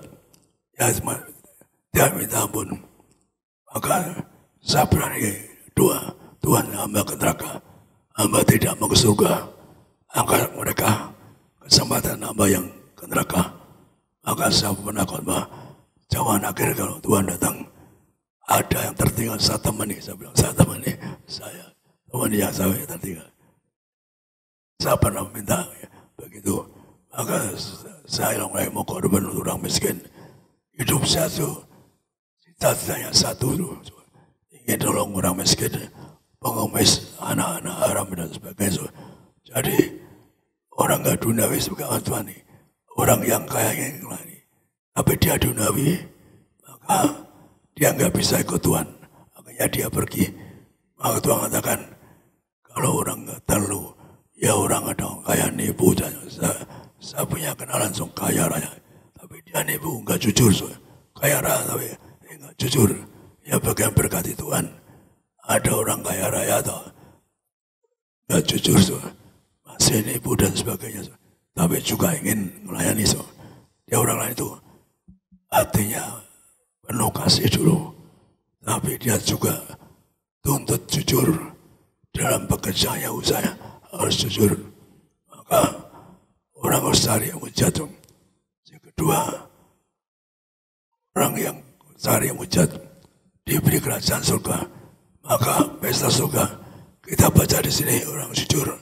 ya dia minta ampun. Maka saya berani doa, Tuhan hamba ke neraka, hamba tidak mau ke surga. Angkat mereka kesempatan hamba yang ke neraka. Maka saya pernah khotbah, zaman akhir kalau Tuhan datang, ada yang tertinggal, saya temani. Saya bilang, saya temani, saya temani yang saya tertinggal. Saya pernah minta begitu. Maka saya mulai mau korban untuk orang miskin. Hidup saya tuh, cita-citanya satu tuh, ingin tolong orang miskin, pengemis, anak-anak haram dan sebagainya. Jadi orang nggak dunawi sebagai Tuhan ini, orang yang kaya yang lari, tapi dia dunawi, maka dia nggak bisa ikut Tuhan, makanya dia pergi. Maka Tuhan katakan, kalau orang nggak terlalu, ya orang ada orang kaya nipu. Saya punya kenalan so kaya raya, tapi dia nipu, nggak jujur. Kaya raya tapi nggak jujur. Ya bagian berkati Tuhan. Ada orang kaya raya atau nggak jujur, masih nipu dan sebagainya. Tapi juga ingin melayani. Dia orang lain itu hatinya penuh kasih dulu, tapi dia juga tuntut jujur dalam pekerjaannya, usahanya harus jujur. Maka orang harus cari yang mujat. Yang kedua, orang yang cari yang mujat diberi kerajaan surga. Maka pesta surga kita baca di sini orang jujur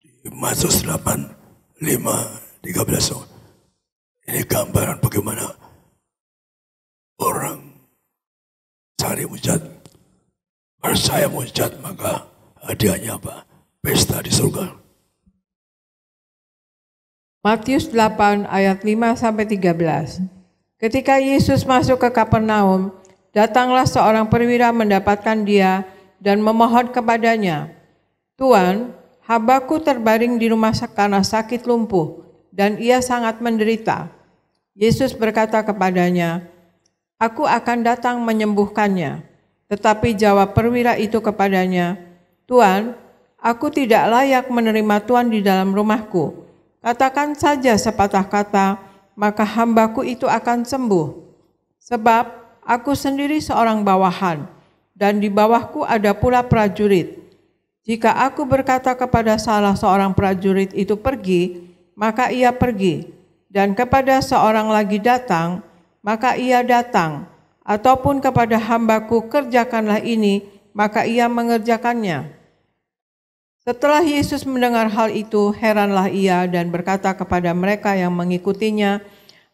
di Matius 8:5-13. Ini gambaran bagaimana orang cari mujat, percaya mujat, maka hadiahnya apa? Pesta di surga. Matius 8 ayat 5-13. Ketika Yesus masuk ke Kapernaum, datanglah seorang perwira mendapatkan dia dan memohon kepadanya, "Tuan, hambaku terbaring di rumah karena sakit lumpuh dan ia sangat menderita." Yesus berkata kepadanya, "Aku akan datang menyembuhkannya." Tetapi jawab perwira itu kepadanya, "Tuan, aku tidak layak menerima Tuan di dalam rumahku. Katakan saja sepatah kata, maka hambaku itu akan sembuh. Sebab aku sendiri seorang bawahan, dan di bawahku ada pula prajurit. Jika aku berkata kepada salah seorang prajurit itu pergi, maka ia pergi. Dan kepada seorang lagi datang, maka ia datang. Ataupun kepada hambaku kerjakanlah ini, maka ia mengerjakannya." Setelah Yesus mendengar hal itu, heranlah ia dan berkata kepada mereka yang mengikutinya,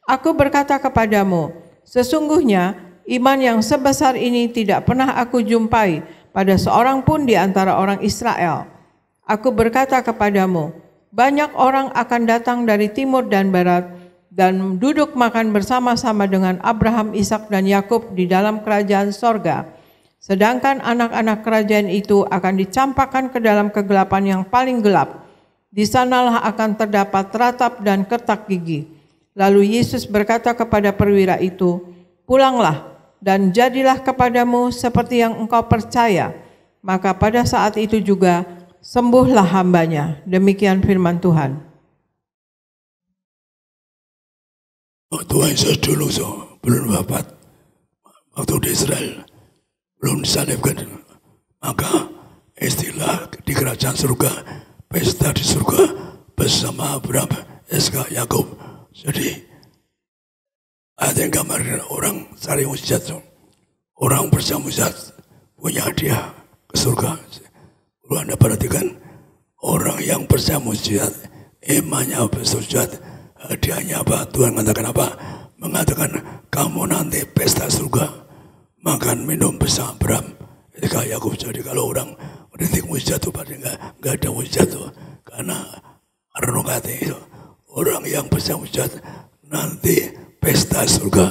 "Aku berkata kepadamu, sesungguhnya iman yang sebesar ini tidak pernah aku jumpai pada seorang pun di antara orang Israel. Aku berkata kepadamu, banyak orang akan datang dari timur dan barat dan duduk makan bersama-sama dengan Abraham, Ishak dan Yakub di dalam kerajaan sorga. Sedangkan anak-anak kerajaan itu akan dicampakkan ke dalam kegelapan yang paling gelap. Di sanalah akan terdapat ratap dan kertak gigi." Lalu Yesus berkata kepada perwira itu, "Pulanglah dan jadilah kepadamu seperti yang engkau percaya." Maka pada saat itu juga sembuhlah hambanya. Demikian firman Tuhan. Tuhan Yesus dulu belum wafat, waktu di Israel belum disalibkan, maka istilah di kerajaan surga, pesta di surga bersama Abraham, Ishak, Yakub. Jadi ada yang gambar orang cari mujizat, orang percaya mujizat punya hadiah ke surga. Kalau Anda perhatikan, orang yang percaya mujizat, imannya bersuciat, hadiahnya apa? Tuhan katakan apa? mengatakan kamu nanti pesta surga, makan minum bersama Abraham. Ketika Yakub, jadi kalau orang menitik mujizat itu pasti nggak ada mujizat itu, karena renung hati itu orang yang bersama mujizat nanti pesta surga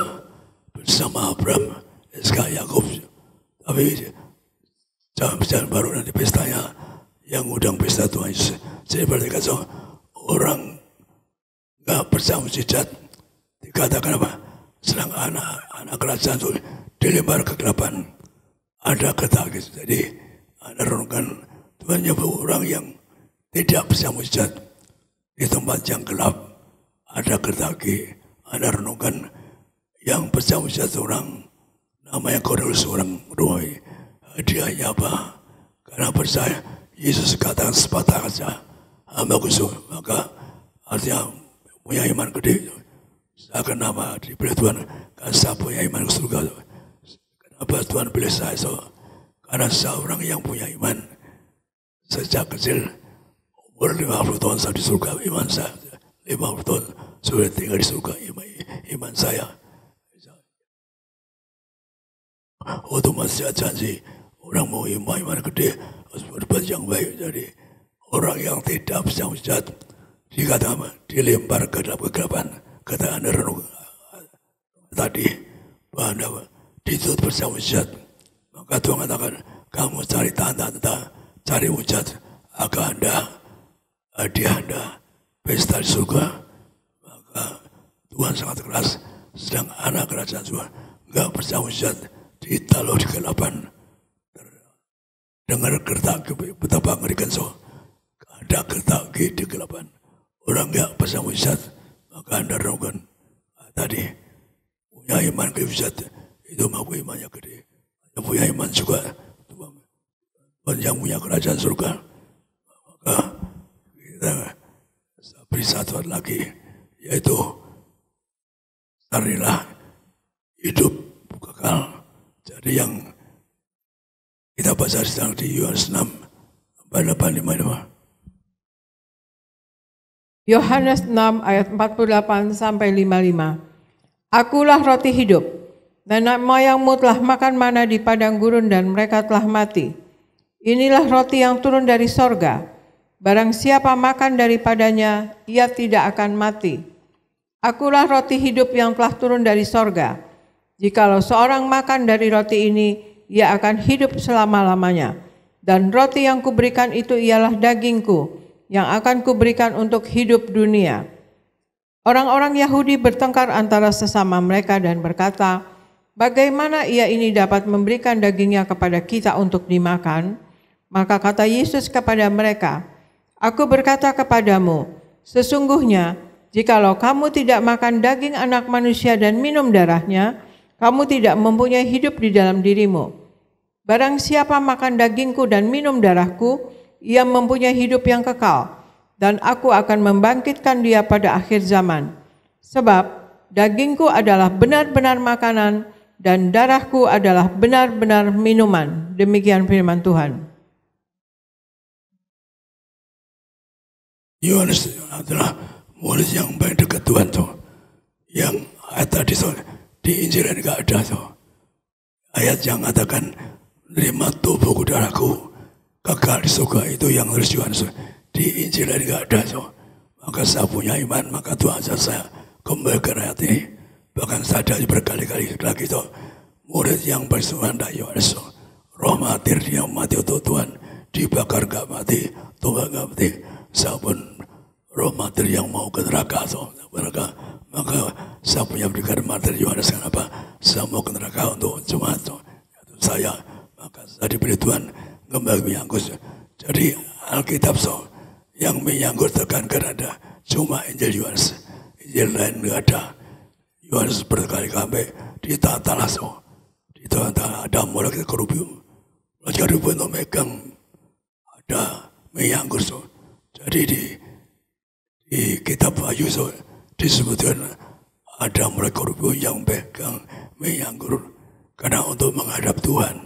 bersama Abraham, Iskak, Yakub. Tapi jangan baru nanti pestanya yang undang pesta Tuhan Yesus. Jadi berarti kalau orang nggak bersama mujizat dikatakan apa? Sedang anak kerajaan itu dilempar ke kegelapan, ada ketagih. Jadi Anda renungkan Tuhan nyebut orang yang tidak bisa mujizat di tempat yang gelap, ada ketagih. Anda renungkan yang bisa mujizat orang namanya Kornelius, orang Romawi. Hadiahnya apa? Karena percaya Yesus katakan sepatah saja hamba kusuk, maka artinya punya iman gede. Saya kenapa diberi Tuhan? Karena saya punya iman ke surga. Kenapa Tuhan pilih saya? Karena saya orang yang punya iman. Sejak kecil, umur 50 tahun saya di surga, iman saya. 50 tahun sudah tinggal di surga, iman saya. Otomatis saya janji, orang mau iman gede, harus berbuat yang baik. Jadi orang yang tidak bisa mujizat dikatakan dilempar ke dalam kegelapan. Kata Anda renung tadi bahwa ditutup bersama mujizat. Maka Tuhan katakan kamu cari tanda-tanda, cari mujizat agar hadiah Anda pesta di surga. Maka Tuhan sangat keras. Sedang anak kerajaan Tuhan enggak bersama mujizat, ditaruh di kegelapan. Dengar gertak betapa ngerikan ada gertak di kegelapan. Orang enggak bersama mujizat, maka Anda renungkan tadi punya iman kebisat itu mampu imannya gede. Yang punya iman juga Tuhan yang punya kerajaan surga. Maka kita beri satu lagi, yaitu carilah hidup kekal. Jadi yang kita baca sedang di Yohanes 6 ayat 85. Yohanes 6 ayat 48 sampai 55. Akulah roti hidup. Nenek moyangmu telah makan mana di padang gurun dan mereka telah mati. Inilah roti yang turun dari sorga. Barang siapa makan daripadanya, ia tidak akan mati. Akulah roti hidup yang telah turun dari sorga. Jikalau seorang makan dari roti ini, ia akan hidup selama-lamanya. Dan roti yang kuberikan itu ialah dagingku, yang akan kuberikan untuk hidup dunia. Orang-orang Yahudi bertengkar antara sesama mereka dan berkata, bagaimana ia ini dapat memberikan dagingnya kepada kita untuk dimakan? Maka kata Yesus kepada mereka, aku berkata kepadamu, sesungguhnya jikalau kamu tidak makan daging anak manusia dan minum darahnya, kamu tidak mempunyai hidup di dalam dirimu. Barang siapa makan dagingku dan minum darahku, ia mempunyai hidup yang kekal, dan aku akan membangkitkan dia pada akhir zaman. Sebab dagingku adalah benar-benar makanan, dan darahku adalah benar-benar minuman. Demikian firman Tuhan. Yohanes adalah murid yang paling dekat Tuhan tuh. Yang ayat tadi di Injil enggak ada tuh. Ayat yang mengatakan terima tubuhku darahku kekal di surga, itu yang tulis Yohanes. Di Injil enggak ada tuh. Maka saya punya iman, maka Tuhan saya kembalikan ayat ini. Bahkan saya berkali-kali lagi tuh murid yang bersama Yohanes. Roh martir yang mati untuk Tuhan dibakar gak mati, Tuhan gak mati. Saya pun roh martir yang mau ke neraka, maka saya punya berikan martir Yohanes. Kenapa? Saya mau ke neraka untuk jemaat saya, maka saya diberi Tuhan kembali menyangkut. Jadi Alkitab yang menyangkut tekankan ada cuma Injil Yohanes, Injil lain nggak ada. Yohanes berkali-kali ditata ada mulai ke kerubium, kerubium itu megang ada menyangkut. Jadi di kitab Wahyu disebutkan ada mulai kerubium yang pegang menyangkut, karena untuk menghadap Tuhan,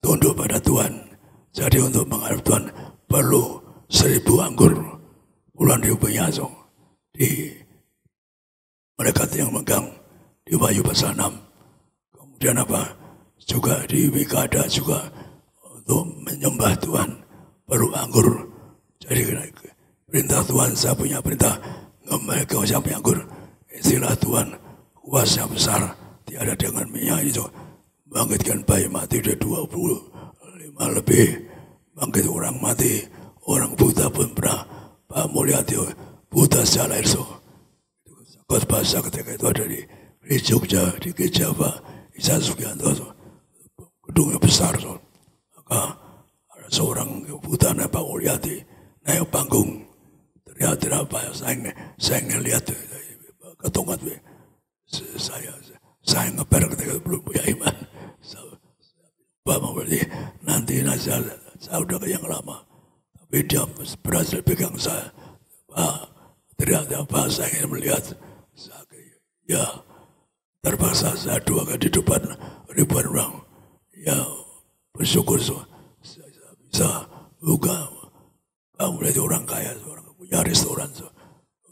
tunduk pada Tuhan. Jadi untuk menghadap Tuhan perlu 1000 anggur, puluhan ribu penyasong di mereka yang megang di Wahyu pasal 6. Kemudian apa? Juga di Mikada juga untuk menyembah Tuhan baru anggur. Jadi perintah Tuhan, saya punya perintah ngembalikan saya punya anggur. Istilah Tuhan, kuasa besar tiada dengan minyak itu. Bangkitkan bayi mati udah 25 lebih. Bangkit orang mati, orang buta pun pernah. Pak Mulia itu buta secara lahir. Kot bahasa ketika itu ada di Jogja, di gereja Pak Isa Sugianto. Gedungnya besar. Maka ada seorang buta namanya Pak Mulyadi naik panggung. Teriak-teriak apa, saya ngeliat ketongat. Saya ngeper ketika belum punya iman. Pak Mulyadi, nanti saya udah yang lama. Tapi dia berhasil pegang saya. Pak, teriak-teriak Pak, saya ingin melihat. Ya, terpaksa saya 2 kali di depan ribuan orang. Ya, bersyukur saya bisa buka. Kamu lihat orang kaya, orang punya restoran,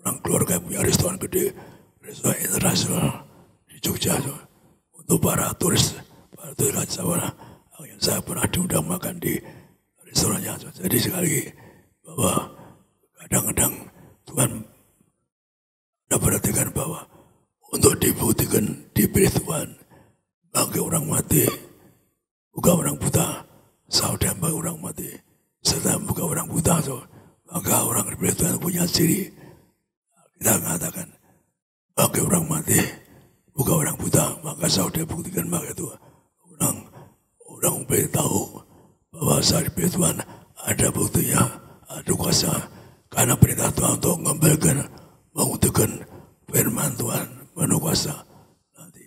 orang keluarga punya restoran gede, restoran internasional di Jogja. Untuk para turis yang saya pernah diundang makan di restorannya. Jadi sekali bahwa kadang-kadang Tuhan perhatikan bahwa untuk dibuktikan diberi Tuhan bagi orang mati, bukan orang buta, saudara bagi orang mati, serta bukan orang buta, maka orang diberi Tuhan punya ciri. Kita mengatakan bagi orang mati, bukan orang buta, maka saudara buktikan bagi itu orang beritahu bahwa saat diberi Tuhan ada buktinya, ada kuasa, karena perintah Tuhan untuk mengembalikan, membuktikan firman Tuhan penuh kuasa. Nanti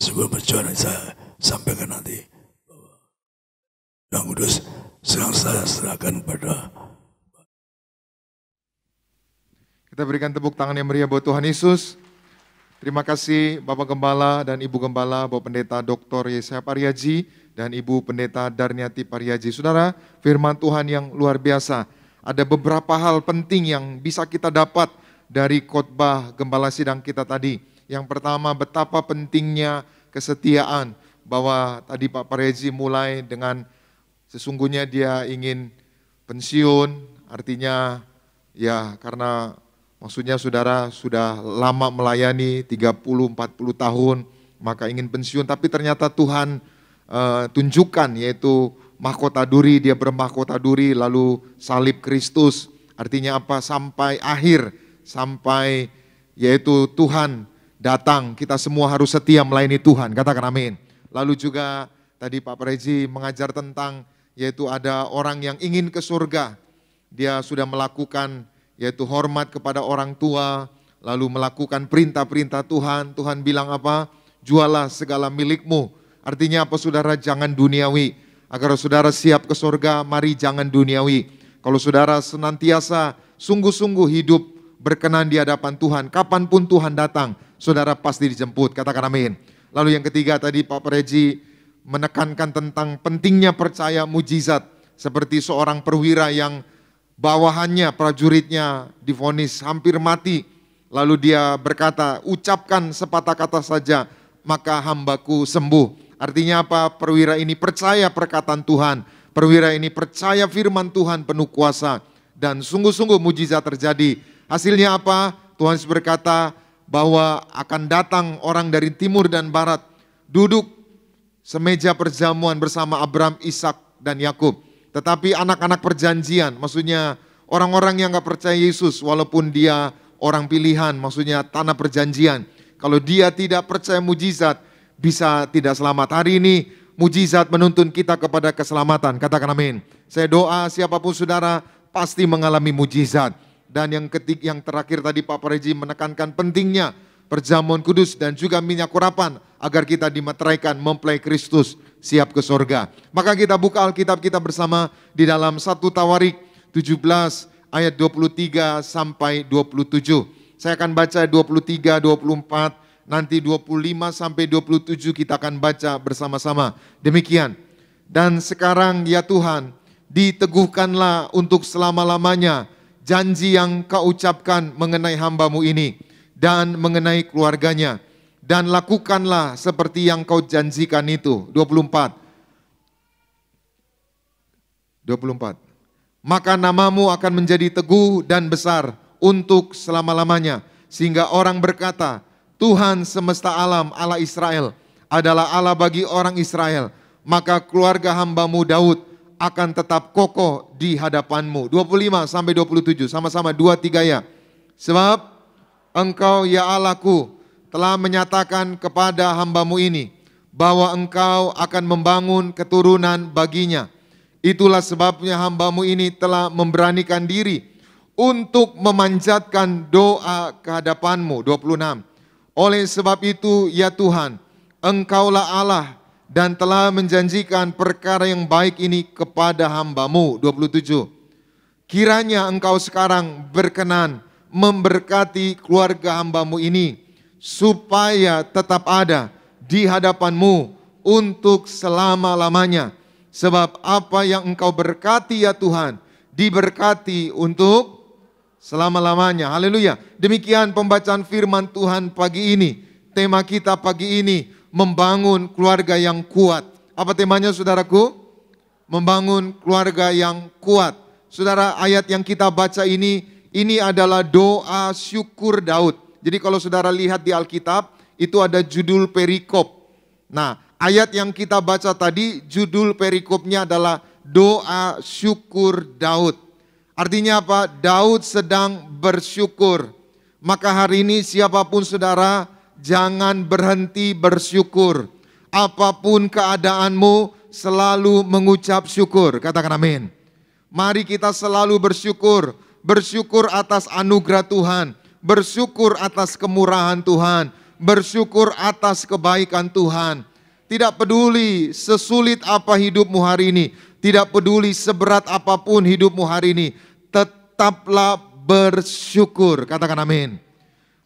sebelum perjuangan saya sampaikan nanti bahwa Yang Kudus sedang saya serahkan kepada. Kita berikan tepuk tangan yang meriah buat Tuhan Yesus. Terima kasih Bapak Gembala dan Ibu Gembala, Bapak Pendeta Dr. Yesaya Pariaji dan Ibu Pendeta Darniati Pariaji. Saudara, firman Tuhan yang luar biasa. Ada beberapa hal penting yang bisa kita dapat dari khotbah Gembala Sidang kita tadi. Yang pertama, betapa pentingnya kesetiaan, bahwa tadi Pak Pariaji mulai dengan sesungguhnya dia ingin pensiun, artinya ya karena maksudnya saudara sudah lama melayani 30-40 tahun, maka ingin pensiun, tapi ternyata Tuhan tunjukkan yaitu mahkota duri, dia bermahkota duri, lalu salib Kristus, artinya apa? Sampai akhir, sampai yaitu Tuhan datang, kita semua harus setia melayani Tuhan, katakan amin. Lalu juga tadi Pak Pariaji mengajar tentang yaitu ada orang yang ingin ke surga, dia sudah melakukan yaitu hormat kepada orang tua, lalu melakukan perintah-perintah Tuhan. Tuhan bilang apa? Jualah segala milikmu. Artinya apa saudara? Jangan duniawi. Agar saudara siap ke surga, mari jangan duniawi. Kalau saudara senantiasa sungguh-sungguh hidup berkenan di hadapan Tuhan, kapanpun Tuhan datang, saudara pasti dijemput, katakan amin. Lalu yang ketiga tadi Pak Pariaji menekankan tentang pentingnya percaya mujizat. Seperti seorang perwira yang bawahannya, prajuritnya divonis hampir mati. Lalu dia berkata, ucapkan sepatah kata saja, maka hambaku sembuh. Artinya apa? Perwira ini percaya perkataan Tuhan. Perwira ini percaya firman Tuhan penuh kuasa. Dan sungguh-sungguh mujizat terjadi. Hasilnya apa? Tuhan berkata bahwa akan datang orang dari timur dan barat, duduk semeja perjamuan bersama Abraham, Ishak dan Yakub. Tetapi anak-anak perjanjian, maksudnya orang-orang yang gak percaya Yesus, walaupun dia orang pilihan, maksudnya tanah perjanjian, kalau dia tidak percaya mujizat, bisa tidak selamat. Hari ini mujizat menuntun kita kepada keselamatan, katakan amin. Saya doa siapapun saudara pasti mengalami mujizat. Dan yang terakhir tadi Pak Pariaji menekankan pentingnya perjamuan kudus dan juga minyak urapan agar kita dimeteraikan mempelai Kristus siap ke surga. Maka kita buka Alkitab kita bersama di dalam 1 Tawarik 17 ayat 23 sampai 27. Saya akan baca 23, 24, nanti 25 sampai 27 kita akan baca bersama-sama. Demikian. Dan sekarang ya Tuhan, diteguhkanlah untuk selama-lamanya janji yang kau ucapkan mengenai hamba-Mu ini dan mengenai keluarganya. dan lakukanlah seperti yang kau janjikan itu. 24. Maka namamu akan menjadi teguh dan besar untuk selama-lamanya, sehingga orang berkata, Tuhan semesta alam, Allah Israel, adalah Allah bagi orang Israel. Maka keluarga hambamu Daud akan tetap kokoh di hadapanmu. 25 sampai 27, sama-sama 2-3 ya. Sebab engkau ya Allahku telah menyatakan kepada hambamu ini bahwa engkau akan membangun keturunan baginya. Itulah sebabnya hambamu ini telah memberanikan diri untuk memanjatkan doa ke hadapanmu. 26. Oleh sebab itu ya Tuhan, engkaulah Allah dan telah menjanjikan perkara yang baik ini kepada hambamu. 27. Kiranya engkau sekarang berkenan memberkati keluarga hambamu ini, supaya tetap ada di hadapanmu untuk selama-lamanya. Sebab apa yang engkau berkati ya Tuhan, diberkati untuk selama-lamanya. Haleluya. Demikian pembacaan firman Tuhan pagi ini. Tema kita pagi ini, membangun keluarga yang kuat. Apa temanya saudaraku? Membangun keluarga yang kuat. Saudara, ayat yang kita baca ini adalah doa syukur Daud. Jadi kalau saudara lihat di Alkitab, itu ada judul perikop. Nah, ayat yang kita baca tadi, judul perikopnya adalah doa syukur Daud. Artinya apa? Daud sedang bersyukur. Maka hari ini siapapun saudara, jangan berhenti bersyukur. Apapun keadaanmu, selalu mengucap syukur. Katakan amin. Mari kita selalu bersyukur. Bersyukur atas anugerah Tuhan. Bersyukur atas kemurahan Tuhan, bersyukur atas kebaikan Tuhan. Tidak peduli sesulit apa hidupmu hari ini, tidak peduli seberat apapun hidupmu hari ini, tetaplah bersyukur. Katakan amin.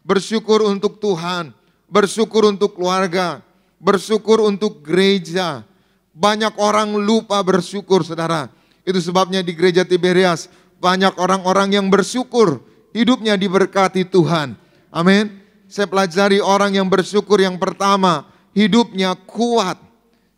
Bersyukur untuk Tuhan, bersyukur untuk keluarga, bersyukur untuk gereja. Banyak orang lupa bersyukur, saudara. Itu sebabnya di gereja Tiberias banyak orang-orang yang bersyukur, hidupnya diberkati Tuhan. Amin. Saya pelajari orang yang bersyukur yang pertama, hidupnya kuat.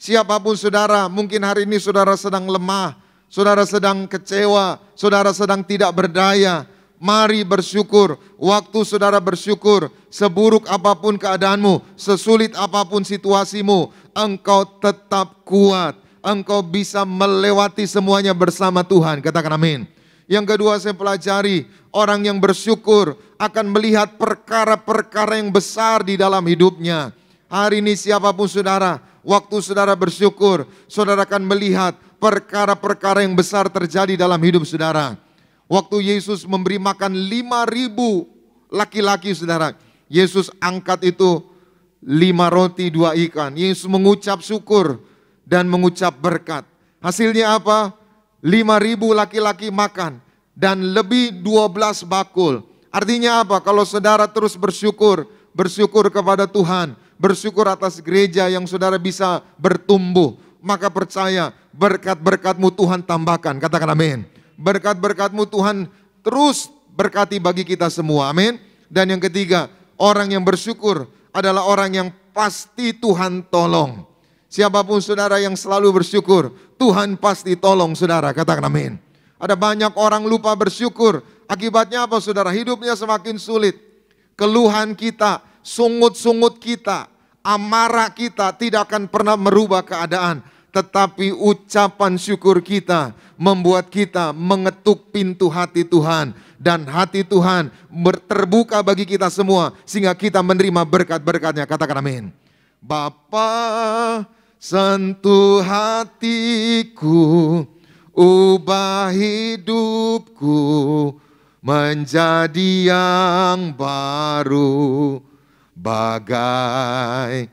Siapapun saudara, mungkin hari ini saudara sedang lemah, saudara sedang kecewa, saudara sedang tidak berdaya. Mari bersyukur. Waktu saudara bersyukur, seburuk apapun keadaanmu, sesulit apapun situasimu, engkau tetap kuat. Engkau bisa melewati semuanya bersama Tuhan. Katakan amin. Yang kedua saya pelajari, orang yang bersyukur akan melihat perkara-perkara yang besar di dalam hidupnya. Hari ini siapapun saudara, waktu saudara bersyukur, saudara akan melihat perkara-perkara yang besar terjadi dalam hidup saudara. Waktu Yesus memberi makan 5.000 laki-laki saudara, Yesus angkat itu 5 roti 2 ikan. Yesus mengucap syukur dan mengucap berkat. Hasilnya apa? 5.000 laki-laki makan dan lebih 12 bakul. Artinya apa? Kalau saudara terus bersyukur, bersyukur kepada Tuhan, bersyukur atas gereja yang saudara bisa bertumbuh, maka percaya berkat-berkatmu Tuhan tambahkan. Katakan amin. Berkat-berkatmu Tuhan terus berkati bagi kita semua. Amin. Dan yang ketiga, orang yang bersyukur adalah orang yang pasti Tuhan tolong. Siapapun saudara yang selalu bersyukur, Tuhan pasti tolong saudara. Katakan amin. Ada banyak orang lupa bersyukur. Akibatnya apa saudara? Hidupnya semakin sulit. Keluhan kita, sungut-sungut kita, amarah kita tidak akan pernah merubah keadaan. Tetapi ucapan syukur kita membuat kita mengetuk pintu hati Tuhan. Dan hati Tuhan terbuka bagi kita semua, sehingga kita menerima berkat-berkatnya. Katakan amin. Bapa, sentuh hatiku, ubah hidupku menjadi yang baru, bagai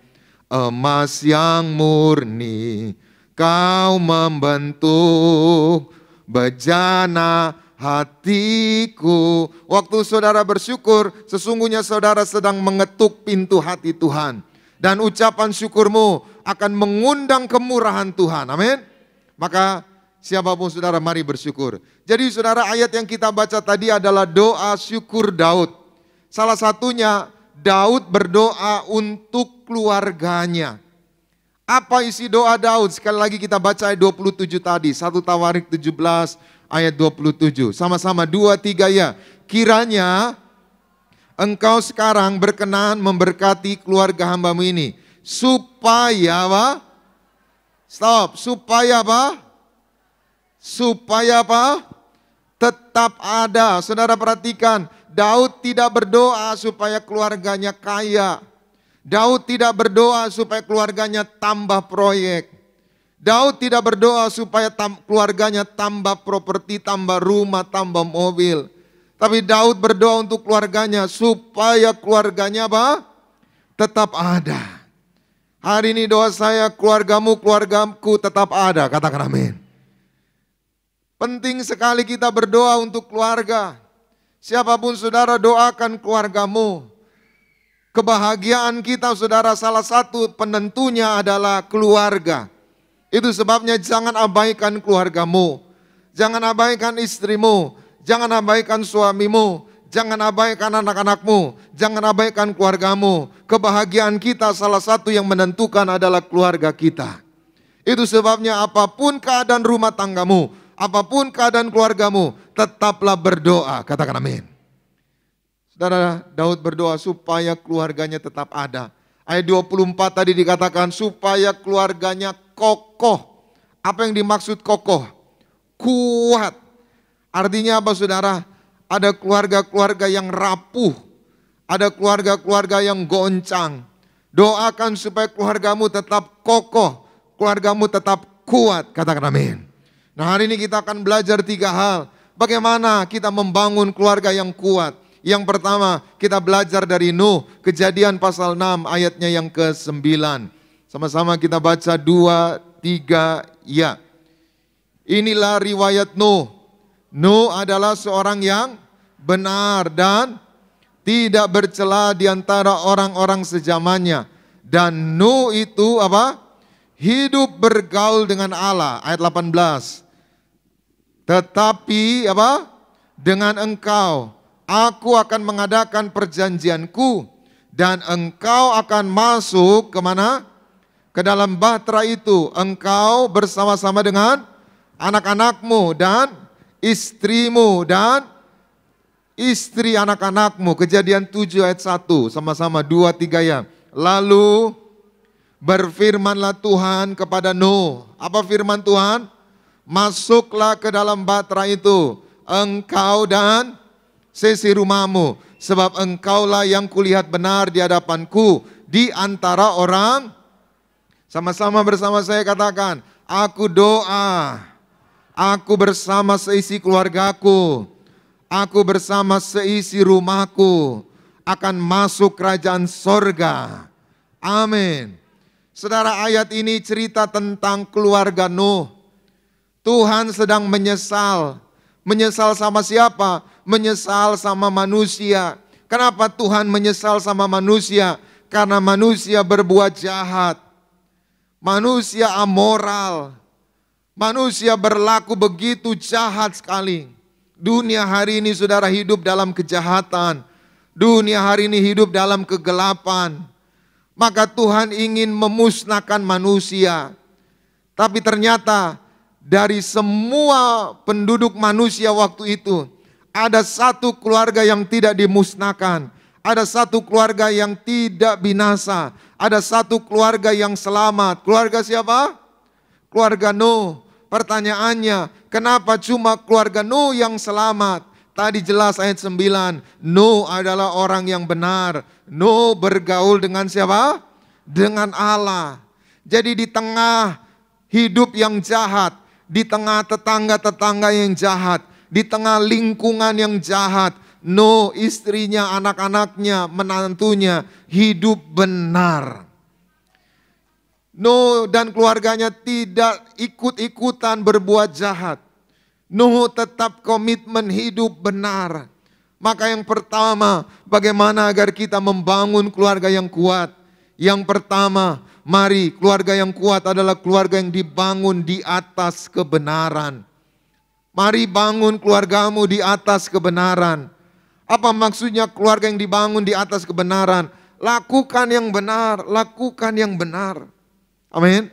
emas yang murni. Kau membentuk bejana hatiku. Waktu saudara bersyukur, sesungguhnya saudara sedang mengetuk pintu hati Tuhan. Dan ucapan syukurmu akan mengundang kemurahan Tuhan. Amin. Maka siapapun saudara, mari bersyukur. Jadi saudara, ayat yang kita baca tadi adalah doa syukur Daud. Salah satunya Daud berdoa untuk keluarganya. Apa isi doa Daud? Sekali lagi kita baca ayat 27 tadi. 1 Tawarik 17 ayat 27. Sama-sama 2-3 ya. Kiranya engkau sekarang berkenan memberkati keluarga hambamu ini. Supaya apa? Stop. Supaya apa? Supaya apa? Tetap ada. Saudara perhatikan. Daud tidak berdoa supaya keluarganya kaya. Daud tidak berdoa supaya keluarganya tambah proyek. Daud tidak berdoa supaya keluarganya tambah properti, tambah rumah, tambah mobil. Tapi Daud berdoa untuk keluarganya supaya keluarganya apa? Tetap ada. Hari ini doa saya, keluargamu, keluargaku tetap ada. Katakan amin. Penting sekali kita berdoa untuk keluarga. Siapapun saudara, doakan keluargamu. Kebahagiaan kita saudara, salah satu penentunya adalah keluarga. Itu sebabnya jangan abaikan keluargamu. Jangan abaikan istrimu. Jangan abaikan suamimu. Jangan abaikan anak-anakmu. Jangan abaikan keluargamu. Kebahagiaan kita salah satu yang menentukan adalah keluarga kita. Itu sebabnya apapun keadaan rumah tanggamu, apapun keadaan keluargamu, tetaplah berdoa. Katakan amin. Saudara, Daud berdoa supaya keluarganya tetap ada. Ayat 24 tadi dikatakan supaya keluarganya kokoh. Apa yang dimaksud kokoh? Kuat. Artinya apa saudara? Ada keluarga-keluarga yang rapuh. Ada keluarga-keluarga yang goncang. Doakan supaya keluargamu tetap kokoh. Keluargamu tetap kuat. Katakan amin. Nah, hari ini kita akan belajar 3 hal. Bagaimana kita membangun keluarga yang kuat. Yang pertama, kita belajar dari Nuh, Kejadian pasal 6 ayatnya yang ke-9. Sama-sama kita baca 2, 3, ya. Inilah riwayat Nuh. Nuh adalah seorang yang benar dan tidak bercela di antara orang-orang sezamannya. Dan Nuh itu apa? Hidup bergaul dengan Allah. Ayat 18. Tetapi apa? Dengan engkau aku akan mengadakan perjanjianku dan engkau akan masuk kemana? Ke dalam bahtera itu. Engkau bersama-sama dengan anak-anakmu dan istrimu dan istri anak-anakmu. Kejadian 7 ayat 1. Sama-sama 2, 3 ya. Lalu berfirmanlah Tuhan kepada Nuh. Apa firman Tuhan? Masuklah ke dalam bahtera itu. Engkau dan sesi rumahmu, sebab engkaulah yang kulihat benar di hadapanku di antara orang. Sama-sama bersama saya katakan, aku doa, aku bersama seisi keluargaku, aku bersama seisi rumahku akan masuk kerajaan sorga. Amin. Saudara, ayat ini cerita tentang keluarga Nuh. Tuhan sedang menyesal. Menyesal sama siapa? Menyesal sama manusia. Kenapa Tuhan menyesal sama manusia? Karena manusia berbuat jahat. Manusia amoral. Manusia berlaku begitu jahat sekali. Dunia hari ini saudara hidup dalam kejahatan. Dunia hari ini hidup dalam kegelapan. Maka Tuhan ingin memusnahkan manusia. Tapi ternyata dari semua penduduk manusia waktu itu, ada satu keluarga yang tidak dimusnahkan. Ada satu keluarga yang tidak binasa. Ada satu keluarga yang selamat. Keluarga siapa? Keluarga Nuh. Pertanyaannya, kenapa cuma keluarga Nuh yang selamat? Tadi jelas ayat 9. Nuh adalah orang yang benar. Nuh bergaul dengan siapa? Dengan Allah. Jadi di tengah hidup yang jahat, di tengah tetangga-tetangga yang jahat, di tengah lingkungan yang jahat, Nuh, istrinya, anak-anaknya, menantunya hidup benar. Nuh dan keluarganya tidak ikut-ikutan berbuat jahat. Nuh tetap komitmen hidup benar. Maka yang pertama, bagaimana agar kita membangun keluarga yang kuat? Yang pertama, mari keluarga yang kuat adalah keluarga yang dibangun di atas kebenaran. Mari bangun keluargamu di atas kebenaran. Apa maksudnya keluarga yang dibangun di atas kebenaran? Lakukan yang benar, lakukan yang benar. Amin.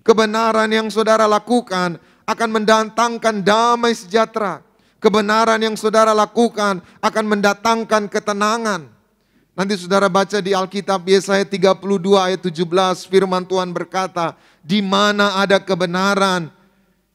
Kebenaran yang saudara lakukan akan mendatangkan damai sejahtera. Kebenaran yang saudara lakukan akan mendatangkan ketenangan. Nanti saudara baca di Alkitab Yesaya 32 ayat 17, firman Tuhan berkata, di mana ada kebenaran,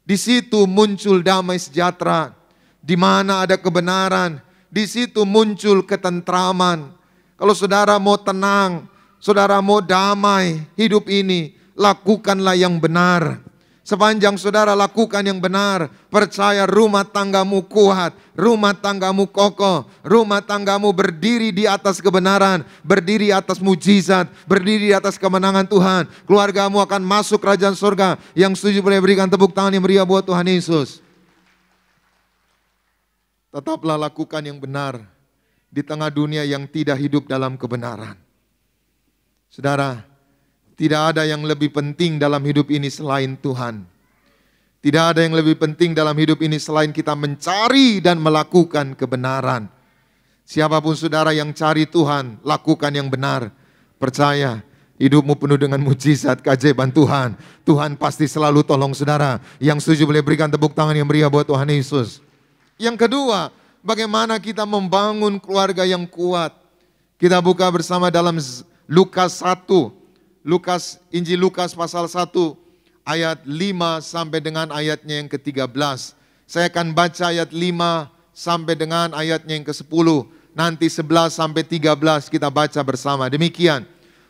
di situ muncul damai sejahtera. Di mana ada kebenaran, di situ muncul ketentraman. Kalau saudara mau tenang, saudara mau damai hidup ini, lakukanlah yang benar. Sepanjang saudara lakukan yang benar, percaya rumah tanggamu kuat, rumah tanggamu kokoh, rumah tanggamu berdiri di atas kebenaran, berdiri atas mujizat, berdiri di atas kemenangan Tuhan. Keluargamu akan masuk kerajaan surga. Yang setuju boleh berikan tepuk tangan yang meriah buat Tuhan Yesus. Tetaplah lakukan yang benar di tengah dunia yang tidak hidup dalam kebenaran. Saudara, tidak ada yang lebih penting dalam hidup ini selain Tuhan. Tidak ada yang lebih penting dalam hidup ini selain kita mencari dan melakukan kebenaran. Siapapun saudara yang cari Tuhan, lakukan yang benar. Percaya, hidupmu penuh dengan mujizat, keajaiban Tuhan. Tuhan pasti selalu tolong saudara. Yang setuju boleh berikan tepuk tangan yang meriah buat Tuhan Yesus. Yang kedua, bagaimana kita membangun keluarga yang kuat. Kita buka bersama dalam Lukas 1. Injil Lukas pasal 1 ayat 5 sampai dengan ayatnya yang ke-13. Saya akan baca ayat 5 sampai dengan ayatnya yang ke-10. Nanti 11 sampai 13 kita baca bersama. Demikian.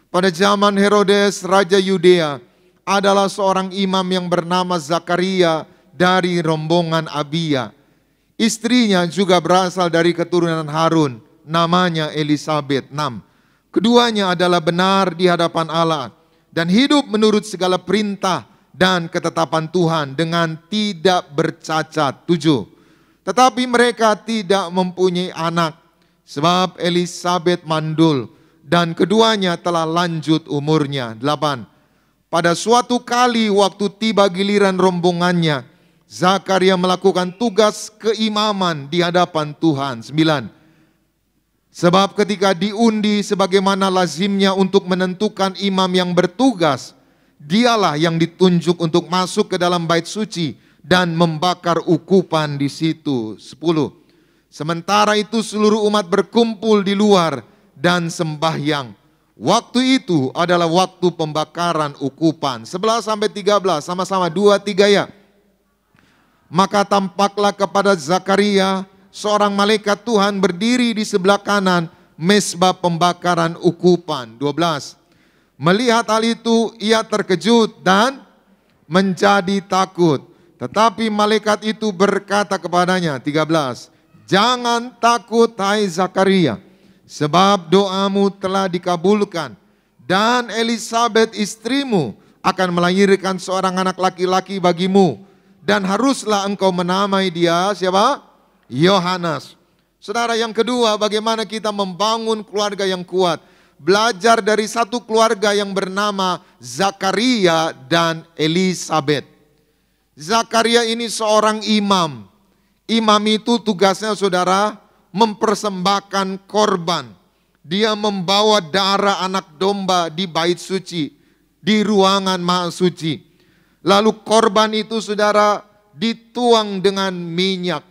Pada zaman Herodes Raja Yudea adalah seorang imam yang bernama Zakaria dari rombongan Abia. Istrinya juga berasal dari keturunan Harun, namanya Elisabet. 6. Keduanya adalah benar di hadapan Allah dan hidup menurut segala perintah dan ketetapan Tuhan dengan tidak bercacat. 7. Tetapi mereka tidak mempunyai anak sebab Elisabet mandul dan keduanya telah lanjut umurnya. 8. Pada suatu kali waktu tiba giliran rombongannya, Zakaria melakukan tugas keimaman di hadapan Tuhan. 9. Sebab ketika diundi sebagaimana lazimnya untuk menentukan imam yang bertugas, dialah yang ditunjuk untuk masuk ke dalam bait suci dan membakar ukupan di situ. 10. Sementara itu seluruh umat berkumpul di luar dan sembahyang. Waktu itu adalah waktu pembakaran ukupan. 11 sampai 13 sama-sama 2, 3 ya. Maka tampaklah kepada Zakaria seorang malaikat Tuhan berdiri di sebelah kanan mezbah pembakaran ukupan. 12. Melihat hal itu ia terkejut dan menjadi takut. Tetapi malaikat itu berkata kepadanya, 13. Jangan takut hai Zakaria, sebab doamu telah dikabulkan. Dan Elisabet istrimu akan melahirkan seorang anak laki-laki bagimu. Dan haruslah engkau menamai dia, siapa? Yohanes. Saudara, yang kedua, bagaimana kita membangun keluarga yang kuat. Belajar dari satu keluarga yang bernama Zakaria dan Elisabet. Zakaria ini seorang imam. Imam itu tugasnya saudara mempersembahkan korban. Dia membawa darah anak domba di bait suci, di ruangan maha suci. Lalu korban itu saudara dituang dengan minyak.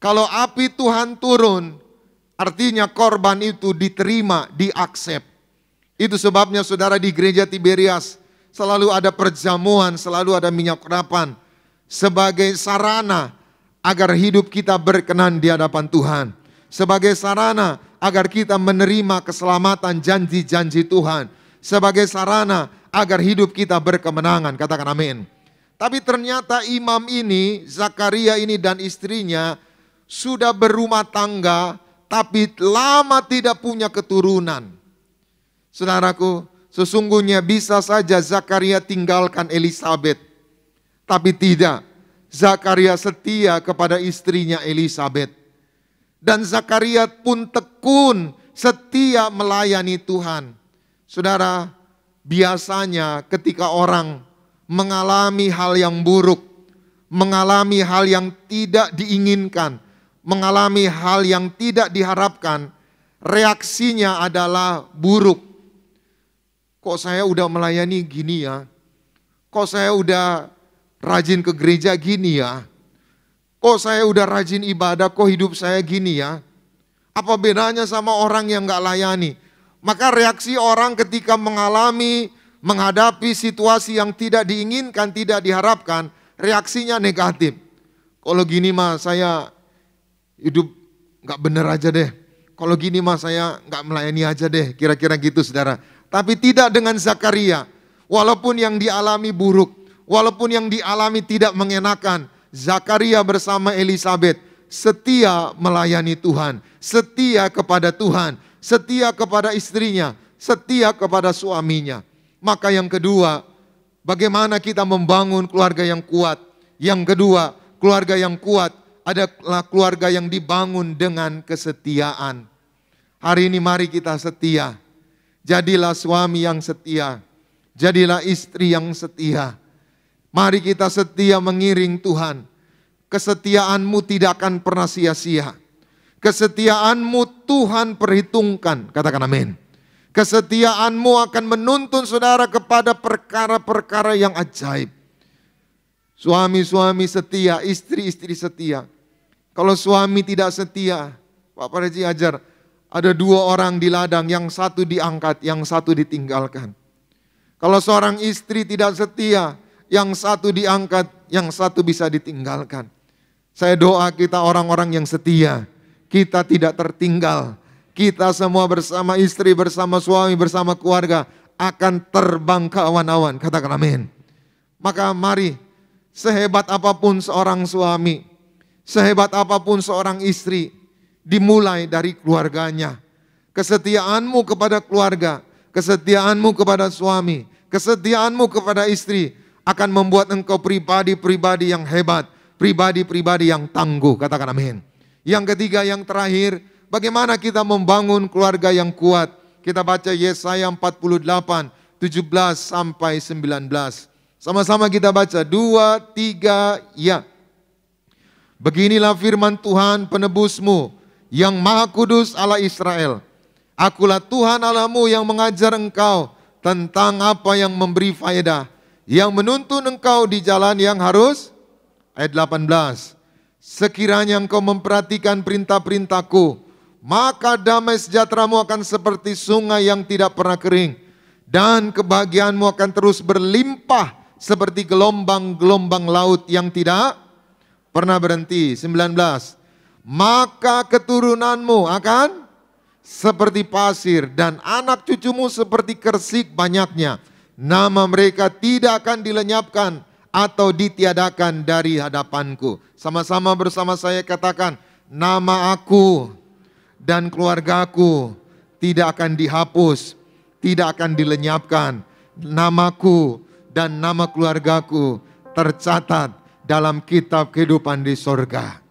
Kalau api Tuhan turun, artinya korban itu diterima, diaksep. Itu sebabnya saudara di gereja Tiberias selalu ada perjamuan, selalu ada minyak urapan. Sebagai sarana agar hidup kita berkenan di hadapan Tuhan. Sebagai sarana agar kita menerima keselamatan janji-janji Tuhan. Sebagai sarana agar hidup kita berkemenangan, katakan amin. Tapi ternyata imam ini, Zakaria ini dan istrinya sudah berumah tangga, tapi lama tidak punya keturunan. Saudaraku, sesungguhnya bisa saja Zakaria tinggalkan Elisabet, tapi tidak. Zakaria setia kepada istrinya Elisabet. Dan Zakaria pun tekun setia melayani Tuhan. Saudara, biasanya ketika orang mengalami hal yang buruk, mengalami hal yang tidak diinginkan, mengalami hal yang tidak diharapkan, reaksinya adalah buruk. Kok saya udah melayani gini ya? Kok saya udah rajin ke gereja gini ya? Kok saya udah rajin ibadah, kok hidup saya gini ya? Apa bedanya sama orang yang gak layani? Maka reaksi orang ketika menghadapi situasi yang tidak diinginkan, tidak diharapkan, reaksinya negatif. Kalau gini mah saya hidup gak bener aja deh. Kalau gini mah saya gak melayani aja deh, kira-kira gitu saudara. Tapi tidak dengan Zakaria. Walaupun yang dialami buruk, walaupun yang dialami tidak mengenakan, Zakaria bersama Elisabet setia melayani Tuhan, setia kepada Tuhan, setia kepada istrinya, setia kepada suaminya. Maka yang kedua, bagaimana kita membangun keluarga yang kuat? Yang kedua, keluarga yang kuat adalah keluarga yang dibangun dengan kesetiaan. Hari ini mari kita setia. Jadilah suami yang setia. Jadilah istri yang setia. Mari kita setia mengiring Tuhan. Kesetiaanmu tidak akan pernah sia-sia. Kesetiaanmu Tuhan perhitungkan. Katakan amin. Kesetiaanmu akan menuntun saudara kepada perkara-perkara yang ajaib. Suami-suami setia, istri-istri setia. Kalau suami tidak setia, Pak Parji ajar, ada dua orang di ladang, yang satu diangkat, yang satu ditinggalkan. Kalau seorang istri tidak setia, yang satu diangkat, yang satu bisa ditinggalkan. Saya doa kita orang-orang yang setia, kita tidak tertinggal. Kita semua bersama istri, bersama suami, bersama keluarga akan terbang ke awan-awan. Katakan amin. Maka mari, sehebat apapun seorang suami, sehebat apapun seorang istri, dimulai dari keluarganya. Kesetiaanmu kepada keluarga, kesetiaanmu kepada suami, kesetiaanmu kepada istri akan membuat engkau pribadi-pribadi yang hebat, pribadi-pribadi yang tangguh. Katakan amin. Yang ketiga, yang terakhir, bagaimana kita membangun keluarga yang kuat? Kita baca Yesaya 48, 17 sampai 19. Sama-sama kita baca, 2, 3, ya. Beginilah firman Tuhan penebusmu, yang Maha Kudus Allah Israel. Akulah Tuhan Allahmu yang mengajar engkau tentang apa yang memberi faedah, yang menuntun engkau di jalan yang harus. Ayat 18. Sekiranya engkau memperhatikan perintah-perintahku, maka damai sejahteramu akan seperti sungai yang tidak pernah kering, dan kebahagiaanmu akan terus berlimpah seperti gelombang-gelombang laut yang tidak pernah berhenti. 19. Maka keturunanmu akan seperti pasir, dan anak cucumu seperti kersik banyaknya. Nama mereka tidak akan dilenyapkan atau ditiadakan dari hadapanku. Sama-sama bersama saya katakan, nama aku dan keluargaku tidak akan dihapus, tidak akan dilenyapkan. Namaku dan nama keluargaku tercatat dalam kitab kehidupan di sorga.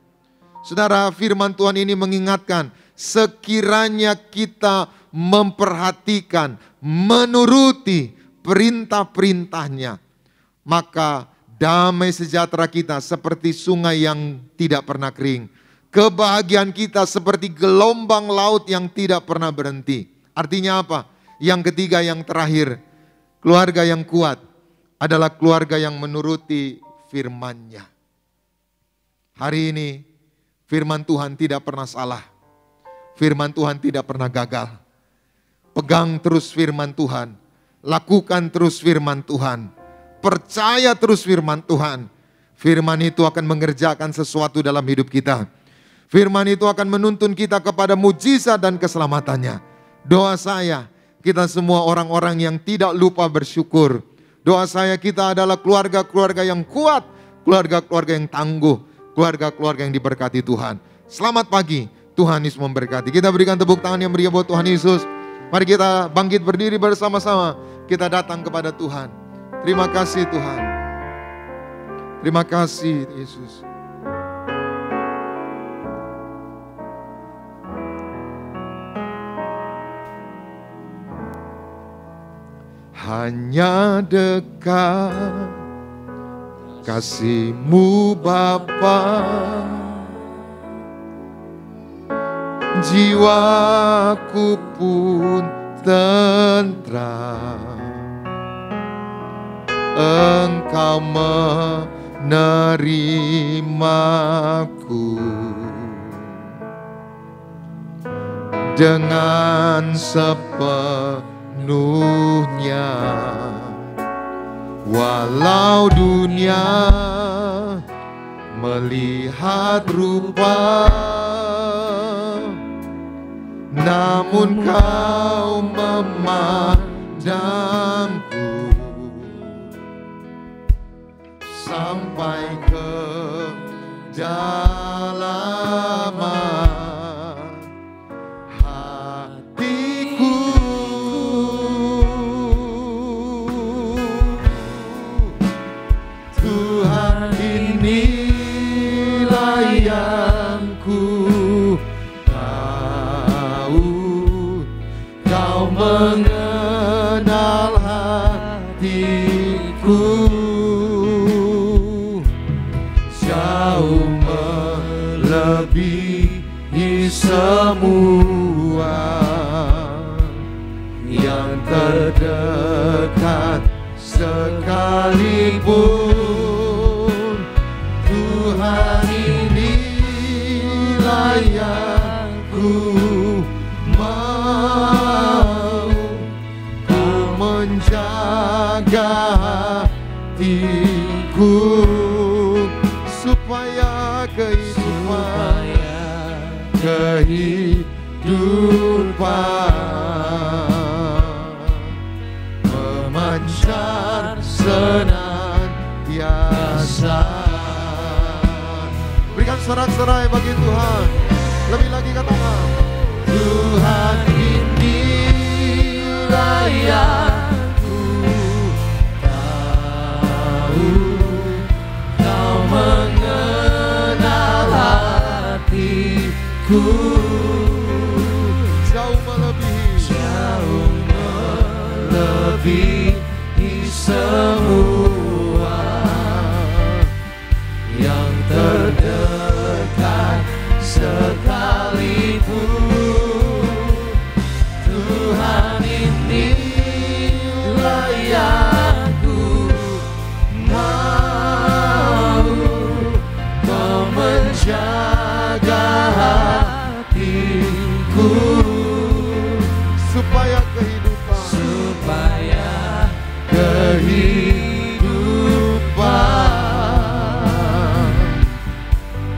Saudara, firman Tuhan ini mengingatkan, sekiranya kita memperhatikan, menuruti perintah-perintahnya, maka damai sejahtera kita seperti sungai yang tidak pernah kering. Kebahagiaan kita seperti gelombang laut yang tidak pernah berhenti. Artinya apa? Yang ketiga, yang terakhir, keluarga yang kuat adalah keluarga yang menuruti firman-Nya. Hari ini firman Tuhan tidak pernah salah. Firman Tuhan tidak pernah gagal. Pegang terus firman Tuhan. Lakukan terus firman Tuhan. Percaya terus firman Tuhan. Firman itu akan mengerjakan sesuatu dalam hidup kita. Firman itu akan menuntun kita kepada mujizat dan keselamatannya. Doa saya, kita semua orang-orang yang tidak lupa bersyukur. Doa saya, kita adalah keluarga-keluarga yang kuat, keluarga-keluarga yang tangguh, keluarga-keluarga yang diberkati Tuhan. Selamat pagi, Tuhan Yesus memberkati. Kita berikan tepuk tangan yang meriah buat Tuhan Yesus. Mari kita bangkit berdiri bersama-sama. Kita datang kepada Tuhan. Terima kasih Tuhan. Terima kasih Yesus. Hanya dekat kasih-Mu Bapa, jiwaku pun tentram. Engkau menerimaku dengan sepenuhnya. Walau dunia melihat rupa, namun kau memandangku sampai ke dalaman hatiku. Tuhan, inilah yang ku tahu, kau mengenal hatiku jauh melebihi semua yang terdekat sekalipun. Tuhan, inilah yang ku mau, ku menjaga hatiku supaya kehidupan memancar senantiasa. Berikan sorak-sorai bagi Tuhan. Lebih lagi katakan, Tuhan, inilah yang ku tahu, kau mengenal hatiku jauh melebihi semua yang terdekat sekalipun. Tuhan, inilah yang ku mau, kau menjaga hatiku supaya kehidupan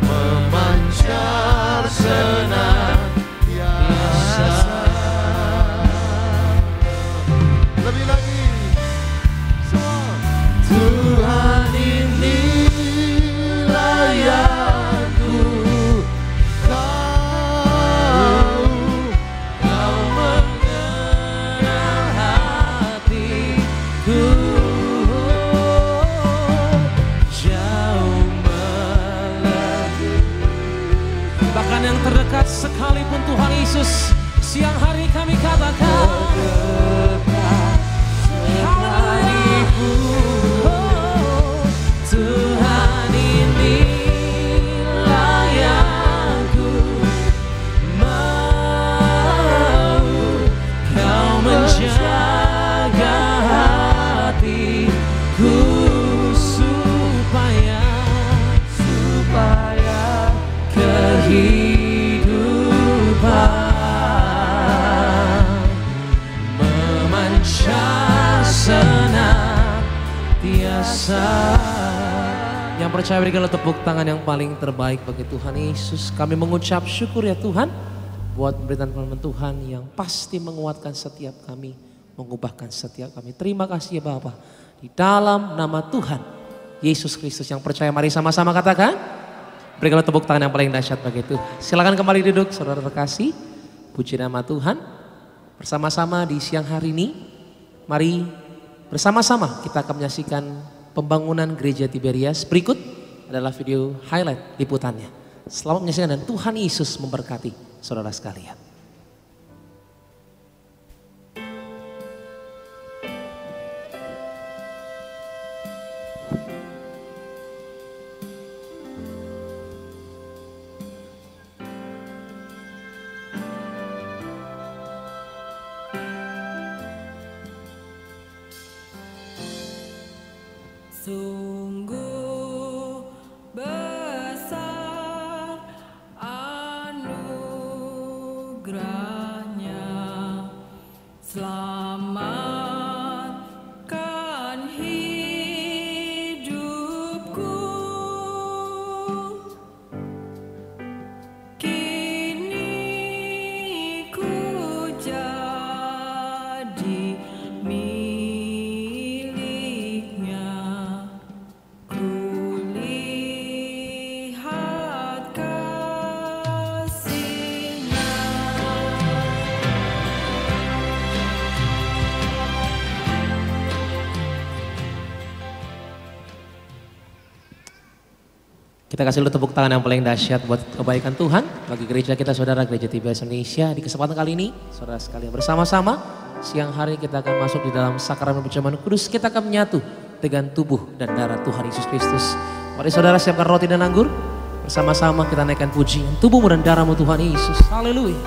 memancar senantiasa. Lebih lagi semua. Tuhan, inilah yang ku tahu, kau mengenal hatiku jauh melebihi. Bahkan yang terdekat sekalipun Tuhan Yesus, siang hari kami katakan Tuhan, inilah yang ku mau, kau menjaga hatiku supaya kehidupan memancar senantiasa. Yang percaya berikanlah tepuk tangan yang paling terbaik bagi Tuhan Yesus. Kami mengucap syukur ya Tuhan buat pemberitaan firman Tuhan yang pasti menguatkan setiap kami, mengubahkan setiap kami. Terima kasih ya Bapa. Di dalam nama Tuhan Yesus Kristus yang percaya, mari sama-sama katakan, berikanlah tepuk tangan yang paling dahsyat bagi Tuhan. Silakan kembali duduk saudara terkasih. Puji nama Tuhan. Bersama-sama di siang hari ini, mari bersama-sama kita akan menyaksikan pembangunan gereja Tiberias. Berikut adalah video highlight liputannya. Selamat menyaksikan dan Tuhan Yesus memberkati saudara sekalian. Sungguh besar anugerahnya, selamatkan hidupku. Kini ku jadi miliknya, ku lihat kasih-Nya. Kita kasih dulu tepuk tangan yang paling dahsyat buat kebaikan Tuhan bagi gereja kita, saudara, Gereja TBS Indonesia. Di kesempatan kali ini, saudara sekalian, bersama-sama siang hari kita akan masuk di dalam sakramen perjamuan kudus. Kita akan menyatu dengan tubuh dan darah Tuhan Yesus Kristus. Mari saudara siapkan roti dan anggur. Bersama-sama kita naikkan pujian tubuhmu dan darahmu Tuhan Yesus. Haleluya.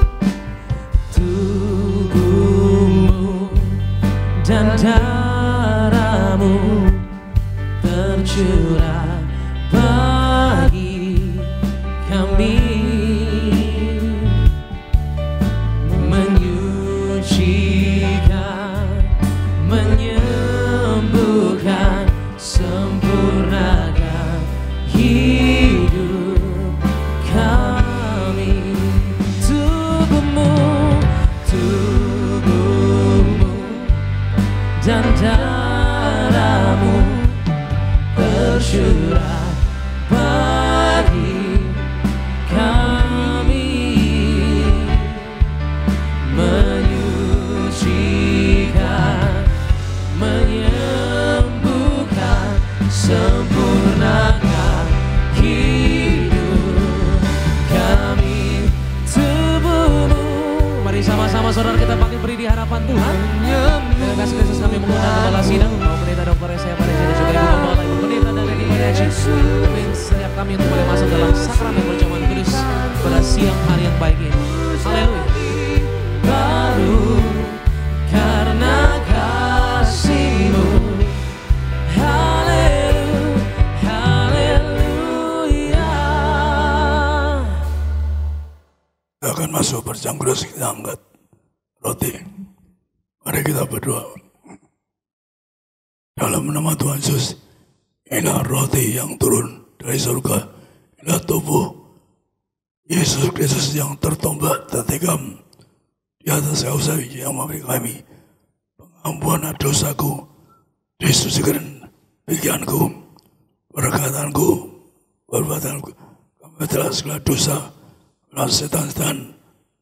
Tubuhmu dan darahmu tercurah bagi kami, menyucikan, menyembuhkan, sempurnakan hidup kami. Tubuhmu dan darahmu tercurah bagi kami, menyucikan, menyembuhkan, sempurnakan hidup kami. Tubuhmu, mari sama-sama saudara kita panggil beri di hadapan Tuhan. Terima kasih Kristus, kami mengundang kepala sidang, Bapak Pendeta Dr. Yesaya Pariaji dan juga Ibu Gembala, Ibu Pendeta Darniati Pariaji. Setiap kami untuk boleh masuk dalam sakramen perjamuan kudus pada siang hari yang baik ini. Haleluya. Baru karena kasih-Mu. Haleluya, haleluya. Kita akan masuk perjamuan kudus, kita angkat roti. Mari kita berdoa. Dalam nama Tuhan Yesus, inilah roti yang turun dari surga, inilah tubuh Yesus Kristus yang tertombak dan tegam di atas kayu salib yang memberi kami pengampunan dosaku, disucikan pikiranku, perkataanku, perbuatanku. Kami telah segala dosa, setan-setan,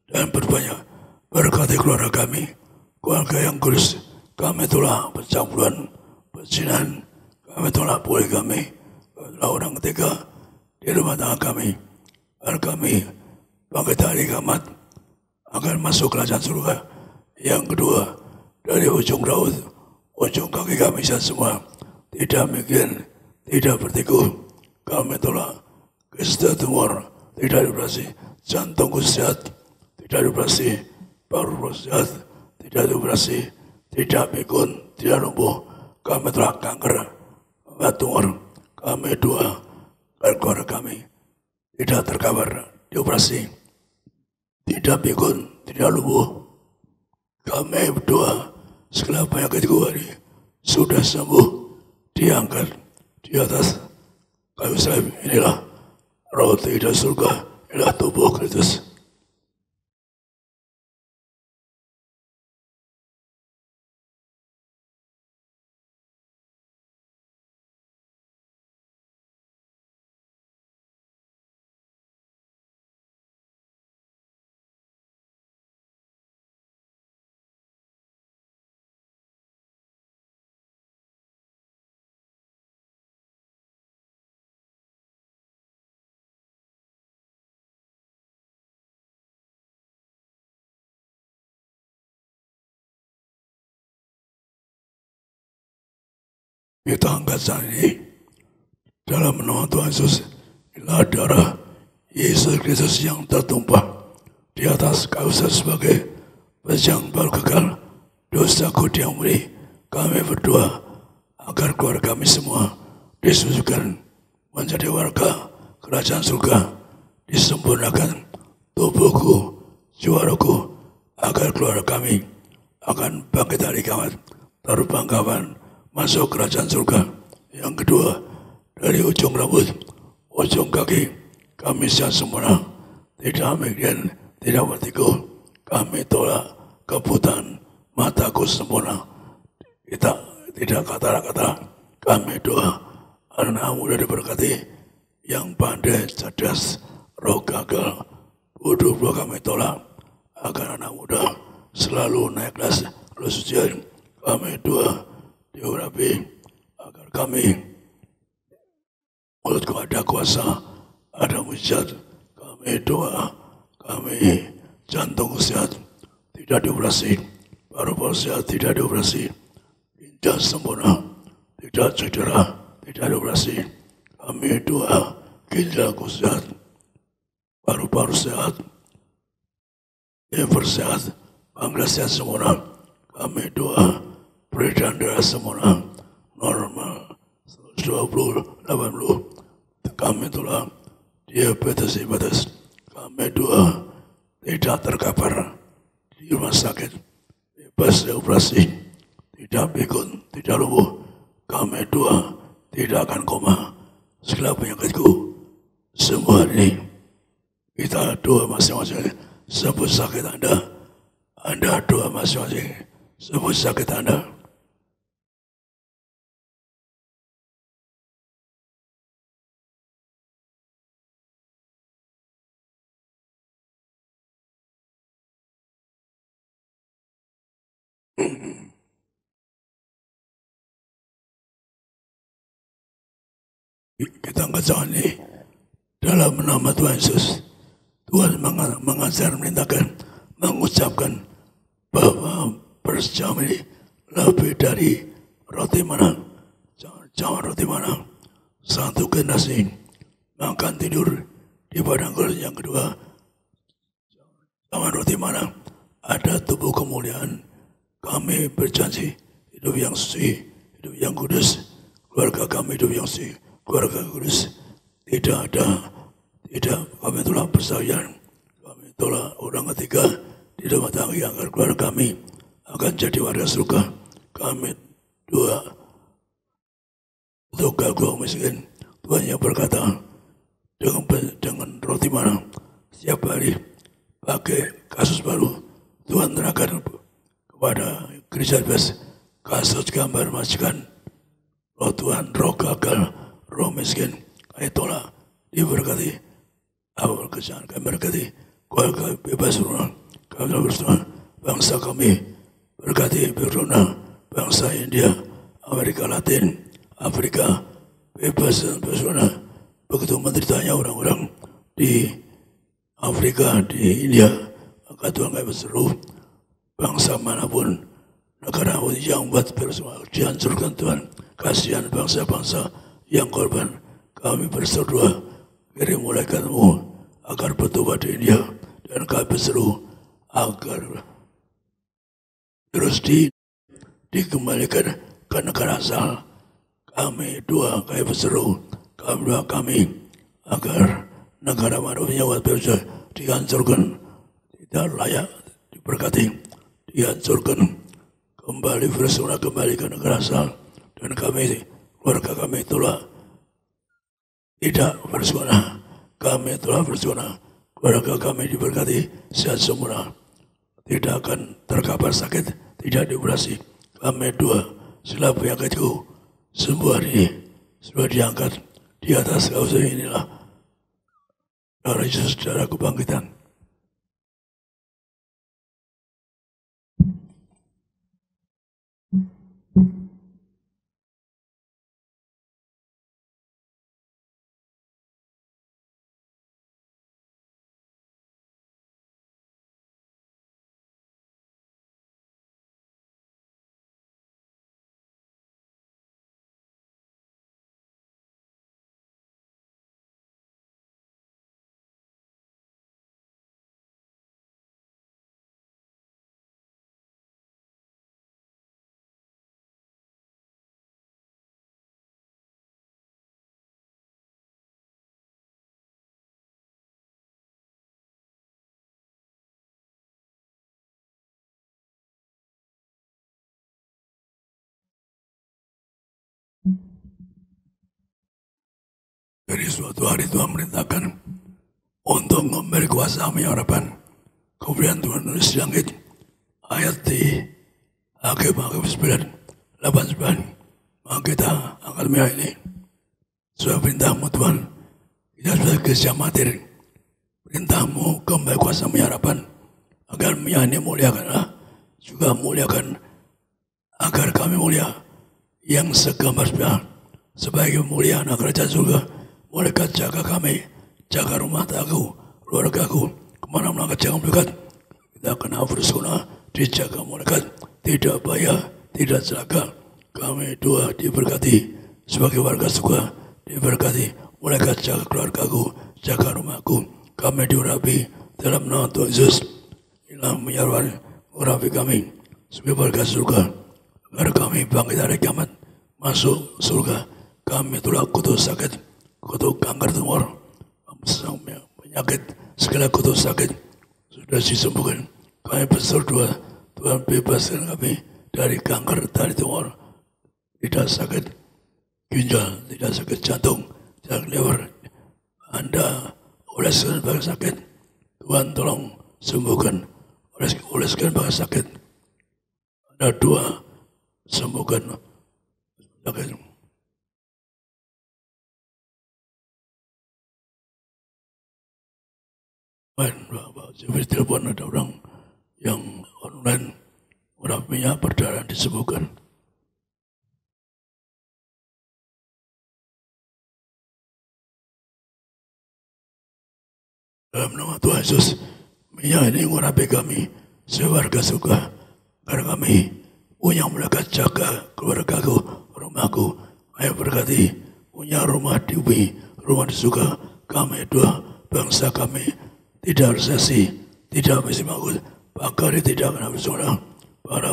dan berbanyak. Berkati keluarga kami, keluarga yang kudus. Kami telah percampuran, perzinahan, kami telah poligami, kami telah orang ketiga di rumah tangga kami. Dan kami bangkit hari kiamat akan masuk kerajaan surga. Yang kedua, dari ujung raut, ujung kaki kami semua tidak mikir, tidak bertiku. Kami telah kesedah tumor, tidak dioperasi, jantungku sehat, tidak dioperasi, paru sehat, tidak dioperasi, tidak pikun, tidak lumpuh. Kami telah kanker, tumor. Kami dua, dan keluarga kami tidak terkabar, dioperasi, tidak pikun, tidak lumpuh. Kami berdua, segala penyakit ini sudah sembuh, diangkat di atas kayu salib. Inilah roti dari surga, inilah tubuh Kristus. Kita angkat saat ini dalam nama Tuhan Yesus, inilah darah Yesus Kristus yang tertumpah di atas kayu salib sebagai pejang baru kekal dosaku diampuni. Kami berdoa agar keluarga kami semua disusukan menjadi warga kerajaan surga, disempurnakan tubuhku, jiwaku, agar keluarga kami akan bangkit dari kiamat, terbang kapan masuk kerajaan surga. Yang kedua, dari ujung rambut, ujung kaki, kami sehat sempurna, tidak migrain, tidak vertigo. Kami tolak kebutaan, mataku sempurna, kita tidak kata-kata. Kami doa, anak muda diberkati, yang pandai, cerdas, roh gagal, bodoh kami tolak, agar anak muda selalu naik kelas, lulus ujian. Kami doa, diurapi, agar kami mulutku ada kuasa, ada mujizat. Kami doa, kami jantung sehat, tidak dioperasi, paru-paru sehat, tidak dioperasi, ginjal sempurna, tidak cedera, tidak dioperasi. Kami doa, ginjalku sehat, paru-paru sehat, liver sehat, pankreas sehat sempurna. Kami doa, peredaran darah sempurna, normal, 120, 80. Kami doa, diabetes, diabetes. Kami doa, tidak terkapar di rumah sakit, bebas operasi, tidak pikun, tidak lumpuh. Kami doa, tidak akan koma, segala penyakitku semua ini. Kita doa masing-masing, sebut sakit Anda doa masing-masing, sebut sakit Anda. Kita angkat tangan ini dalam nama Tuhan Yesus. Tuhan mengajar, merintahkan, mengucapkan bahwa bersama ini lebih dari roti mana, jangan roti mana. Satu generasi makan tidur di padang gurun. Yang kedua, jangan roti mana, ada tubuh kemuliaan. Kami berjanji hidup yang suci, hidup yang kudus. Keluarga kami hidup yang suci, keluarga kudus. Tidak kami tolak persahabatan, kami tolak orang ketiga di rumah tangga, agar keluarga kami akan jadi warga surga. Kami doa untuk gagau miskin. Tuhan yang berkata, dengan roti mana setiap hari pakai kasus baru. Tuhan terangkan kepada gereja bebas kasus gambar majikan. Roh Tuhan, roh gagal, roh miskin, kami tolak, diberkati. Awal kerjaan kami berkati, keluarga bebas rumah, kami bersama bangsa kami berkati beruna, bangsa India, Amerika Latin, Afrika, bebas dan bersama. Begitu menderitanya orang-orang di Afrika, di India, maka Tuhan kami berseru, bangsa manapun, negara yang buat bersama, dihancurkan Tuhan. Kasihan bangsa-bangsa yang korban. Kami berseru, kirim malaikatmu agar bertobat di India, dan kami berseru agar terus dikembalikan ke negara asal. Kami doa, kami berseru, kami doa kami agar negara manusia bisa dihancurkan, tidak layak diberkati, dihancurkan, kembali bersuna, kembali ke negara asal. Dan kami, keluarga kami itulah tidak bersuna. Kami telah bersuna, keluarga kami diberkati, sehat sempurna, tidak akan terkapar sakit, tidak dioperasi. Kami doa, segala penyakitku sembuh hari ini sudah diangkat di atas kawasan inilah darah Yesus, darah kebangkitan. Dari suatu hari Tuhan merintahkan untuk memberi kuasa harapan. Kemudian Tuhan tulis di langit ayat di Hakim 9, 8, 9. Maka kita akan melihat ini. Sesuai perintahmu Tuhan, kita sudah kerja mati. Perintahmu kembali kuasa harapan agar ini muliakanlah, juga muliakan agar kami mulia yang segambar sebagai kemuliaan kerajaan surga. Mereka jaga kami, jaga rumah tanggaku, keluargaku, kemana-mana jangan dekat. Kita kena bersuna, dijaga mereka, tidak bahaya, tidak celaka. Kami dua diberkati sebagai warga surga, diberkati. Mereka jaga keluargaku, jaga rumahku. Kami diurapi dalam nama Tuhan Yesus. Inilah menyarwan urapi kami sebagai warga surga, agar kami bangkit dari kiamat masuk surga. Kami telah kutuk sakit, kutuk kanker tumor, penyakit, segala kutuk sakit sudah disembuhkan. Kami berdoa Tuhan bebaskan kami dari kanker, dari tumor, tidak sakit ginjal, tidak sakit jantung, tidak liver. Anda oleskan bagai sakit, Tuhan tolong sembuhkan. Oleskan bagai sakit, ada dua, sembuhkan sakit. Jadi telepon ada orang yang online urapinya berdarah disembuhkan. Dalam nama Tuhan Yesus, minyak ini mengurapi kami sewarga surga, karena kami punya mereka jaga keluargaku, rumahku. Kami berkati punya rumah di bumi, rumah di surga. Kami dua bangsa kami tidak resesi, tidak misi bagus, bahkan tidak kena bersorak. Para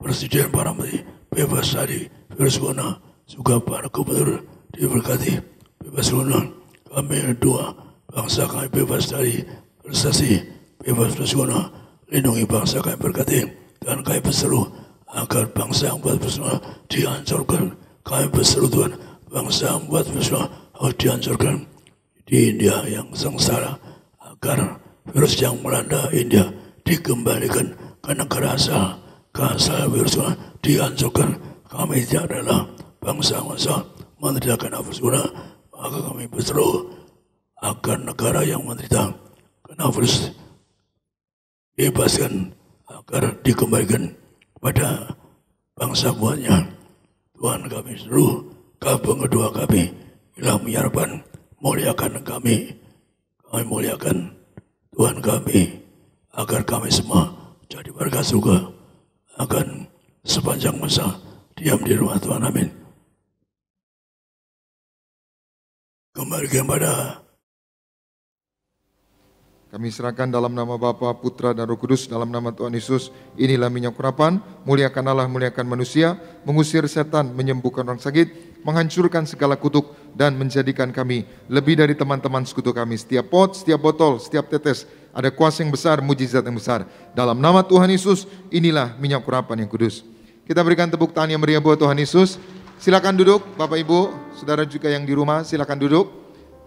presiden, para menteri bebas dari virus corona, juga para gubernur diberkati bebas corona. Kami dua bangsa kami bebas dari resesi, bebas virus corona. Lindungi bangsa kami berkati, dan kami berseru agar bangsa yang buat virus corona dihancurkan. Kami berseru Tuhan, bangsa yang buat virus corona harus dihancurkan. Di India yang sengsara, agar virus yang melanda India dikembalikan ke negara asal, virus corona dihancurkan. Kami tidak adalah bangsa-bangsa menderita virus corona, maka kami berseru agar negara yang menderita karena virus bebaskan, agar dikembalikan kepada bangsa buatnya. Tuhan kami seru, gabung kedua kami, ilah menyarapkan, muliakan kami. Kami muliakan Tuhan kami, agar kami semua jadi warga surga, akan sepanjang masa diam di rumah Tuhan. Amin. Kembali kepada kami serahkan dalam nama Bapa, Putra, dan Roh Kudus, dalam nama Tuhan Yesus. Inilah minyak urapan, muliakan Allah, muliakan manusia, mengusir setan, menyembuhkan orang sakit, menghancurkan segala kutuk, dan menjadikan kami lebih dari teman-teman sekutu kami. Setiap pot, setiap botol, setiap tetes, ada kuasa yang besar, mujizat yang besar. Dalam nama Tuhan Yesus, inilah minyak urapan yang kudus. Kita berikan tepuk tangan yang meriah buat Tuhan Yesus. Silakan duduk, Bapak Ibu, saudara juga yang di rumah, silakan duduk.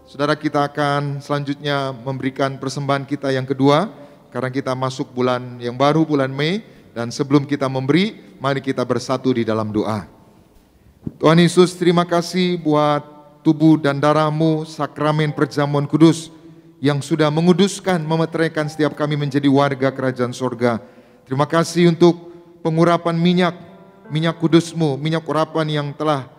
Saudara, kita akan selanjutnya memberikan persembahan kita yang kedua, karena kita masuk bulan yang baru, bulan Mei. Dan sebelum kita memberi, mari kita bersatu di dalam doa. Tuhan Yesus, terima kasih buat tubuh dan darah-Mu, sakramen perjamuan kudus, yang sudah menguduskan, memeteraikan setiap kami menjadi warga kerajaan sorga. Terima kasih untuk pengurapan minyak kudus-Mu, minyak urapan yang telah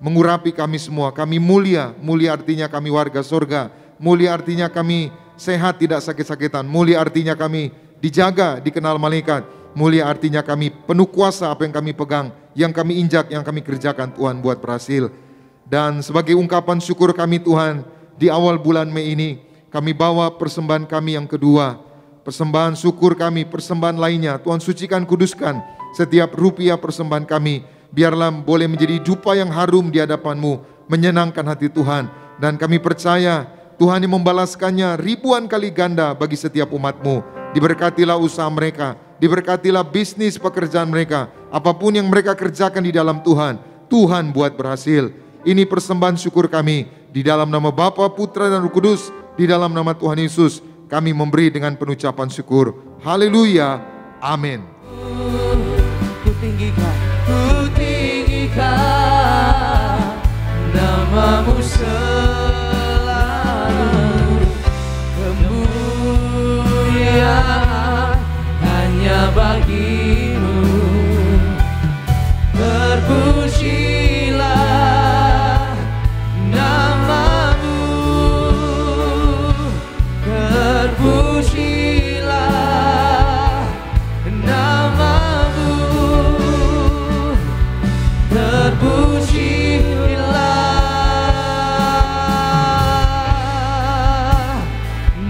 mengurapi kami semua. Kami mulia, mulia artinya kami warga sorga. Mulia artinya kami sehat, tidak sakit-sakitan. Mulia artinya kami dijaga, dikenal malaikat. Mulia artinya kami penuh kuasa, apa yang kami pegang, yang kami injak, yang kami kerjakan, Tuhan buat berhasil. Dan sebagai ungkapan syukur kami Tuhan, di awal bulan Mei ini, kami bawa persembahan kami yang kedua. Persembahan syukur kami, persembahan lainnya, Tuhan sucikan, kuduskan setiap rupiah persembahan kami. Biarlah boleh menjadi dupa yang harum di hadapan-Mu, menyenangkan hati Tuhan. Dan kami percaya Tuhan yang membalaskannya ribuan kali ganda bagi setiap umat-Mu. Diberkatilah usaha mereka, diberkatilah bisnis pekerjaan mereka. Apapun yang mereka kerjakan di dalam Tuhan, Tuhan buat berhasil. Ini persembahan syukur kami. Di dalam nama Bapa, Putra, dan Roh Kudus, di dalam nama Tuhan Yesus, kami memberi dengan penucapan syukur. Haleluya. Amin. Ku tinggikan namamu selalu, kemuliaan hanya bagimu. Terpujilah namamu, terpujilah namamu, terpujilah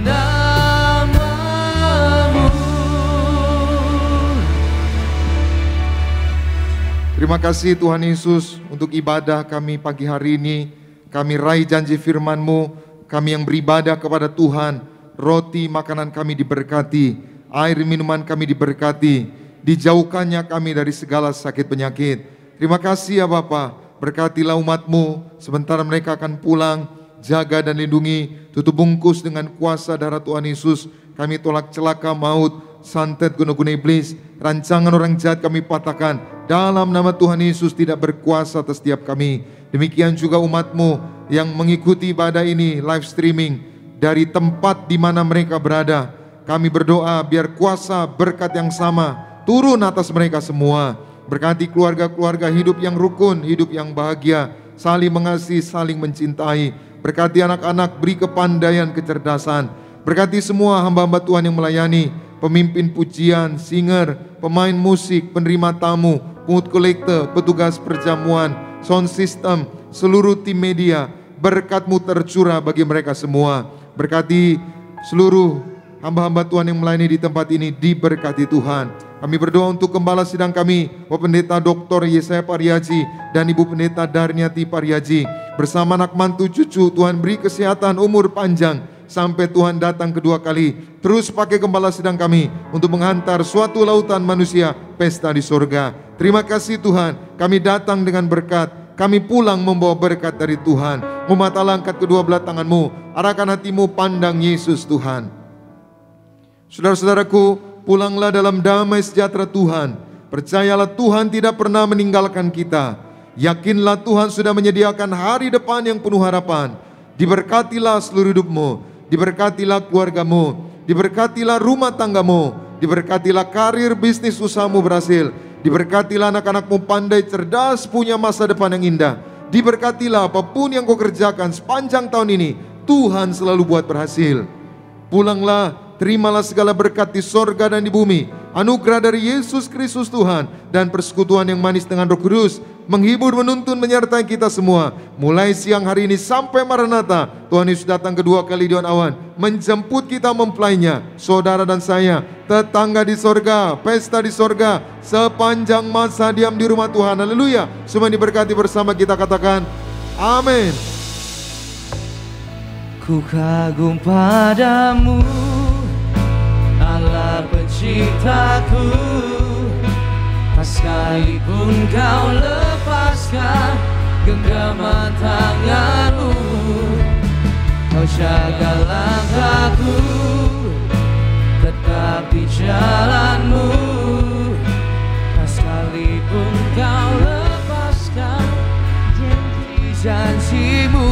namamu. Terima kasih Tuhan Yesus untuk ibadah kami pagi hari ini. Kami raih janji firman-Mu, kami yang beribadah kepada Tuhan. Roti makanan kami diberkati, air minuman kami diberkati, dijauhkannya kami dari segala sakit penyakit. Terima kasih ya Bapa, berkatilah umat-Mu sementara mereka akan pulang. Jaga dan lindungi, tutup bungkus dengan kuasa darah Tuhan Yesus. Kami tolak celaka maut, santet guna-guna iblis, rancangan orang jahat kami patahkan. Dalam nama Tuhan Yesus tidak berkuasa atas setiap kami. Demikian juga umat-Mu yang mengikuti ibadah ini live streaming dari tempat di mana mereka berada. Kami berdoa biar kuasa berkat yang sama turun atas mereka semua. Berkati keluarga-keluarga, hidup yang rukun, hidup yang bahagia, saling mengasihi, saling mencintai. Berkati anak-anak, beri kepandaian, kecerdasan. Berkati semua hamba-hamba Tuhan yang melayani, pemimpin pujian, singer, pemain musik, penerima tamu, pungut kolektor, petugas perjamuan, sound system, seluruh tim media. Berkat-Mu tercurah bagi mereka semua. Berkati seluruh hamba-hamba Tuhan yang melayani di tempat ini, diberkati Tuhan. Kami berdoa untuk gembala sidang kami, Bapak Pendeta Dr. Yesaya Pariaji dan Ibu Pendeta Darniati Pariaji. Bersama anak mantu cucu, Tuhan beri kesehatan, umur panjang sampai Tuhan datang kedua kali. Terus pakai gembala sidang kami untuk menghantar suatu lautan manusia pesta di sorga. Terima kasih Tuhan, kami datang dengan berkat. Kami pulang membawa berkat dari Tuhan. Umat Allah, angkat kedua belah tangan-Mu, arahkan hatimu pandang Yesus Tuhan. Saudara-saudaraku, pulanglah dalam damai sejahtera Tuhan. Percayalah Tuhan tidak pernah meninggalkan kita. Yakinlah Tuhan sudah menyediakan hari depan yang penuh harapan. Diberkatilah seluruh hidupmu, diberkatilah keluargamu, diberkatilah rumah tanggamu, diberkatilah karir bisnis usahamu berhasil, diberkatilah anak-anakmu pandai cerdas punya masa depan yang indah. Diberkatilah apapun yang kau kerjakan sepanjang tahun ini, Tuhan selalu buat berhasil. Pulanglah, terimalah segala berkat di sorga dan di bumi. Anugerah dari Yesus Kristus Tuhan dan persekutuan yang manis dengan Roh Kudus menghibur, menuntun, menyertai kita semua. Mulai siang hari ini sampai Maranatha, Tuhan Yesus datang kedua kali di awan, menjemput kita mempelainya. Saudara dan saya, tetangga di sorga, pesta di sorga, sepanjang masa diam di rumah Tuhan. Haleluya. Semua diberkati bersama kita katakan, amin. Ku kagum padamu, Allah penciptaku. Tak sekalipun kau lepaskan genggaman tanganmu, kau jaga langkahku, tetap di jalanmu. Tak sekalipun kau lepaskan janji-janjimu,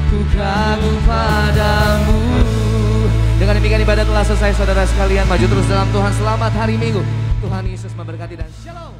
ku kagum padamu. Dengan demikian ibadah telah selesai saudara sekalian. Maju terus dalam Tuhan. Selamat hari Minggu. Tuhan Yesus memberkati dan shalom.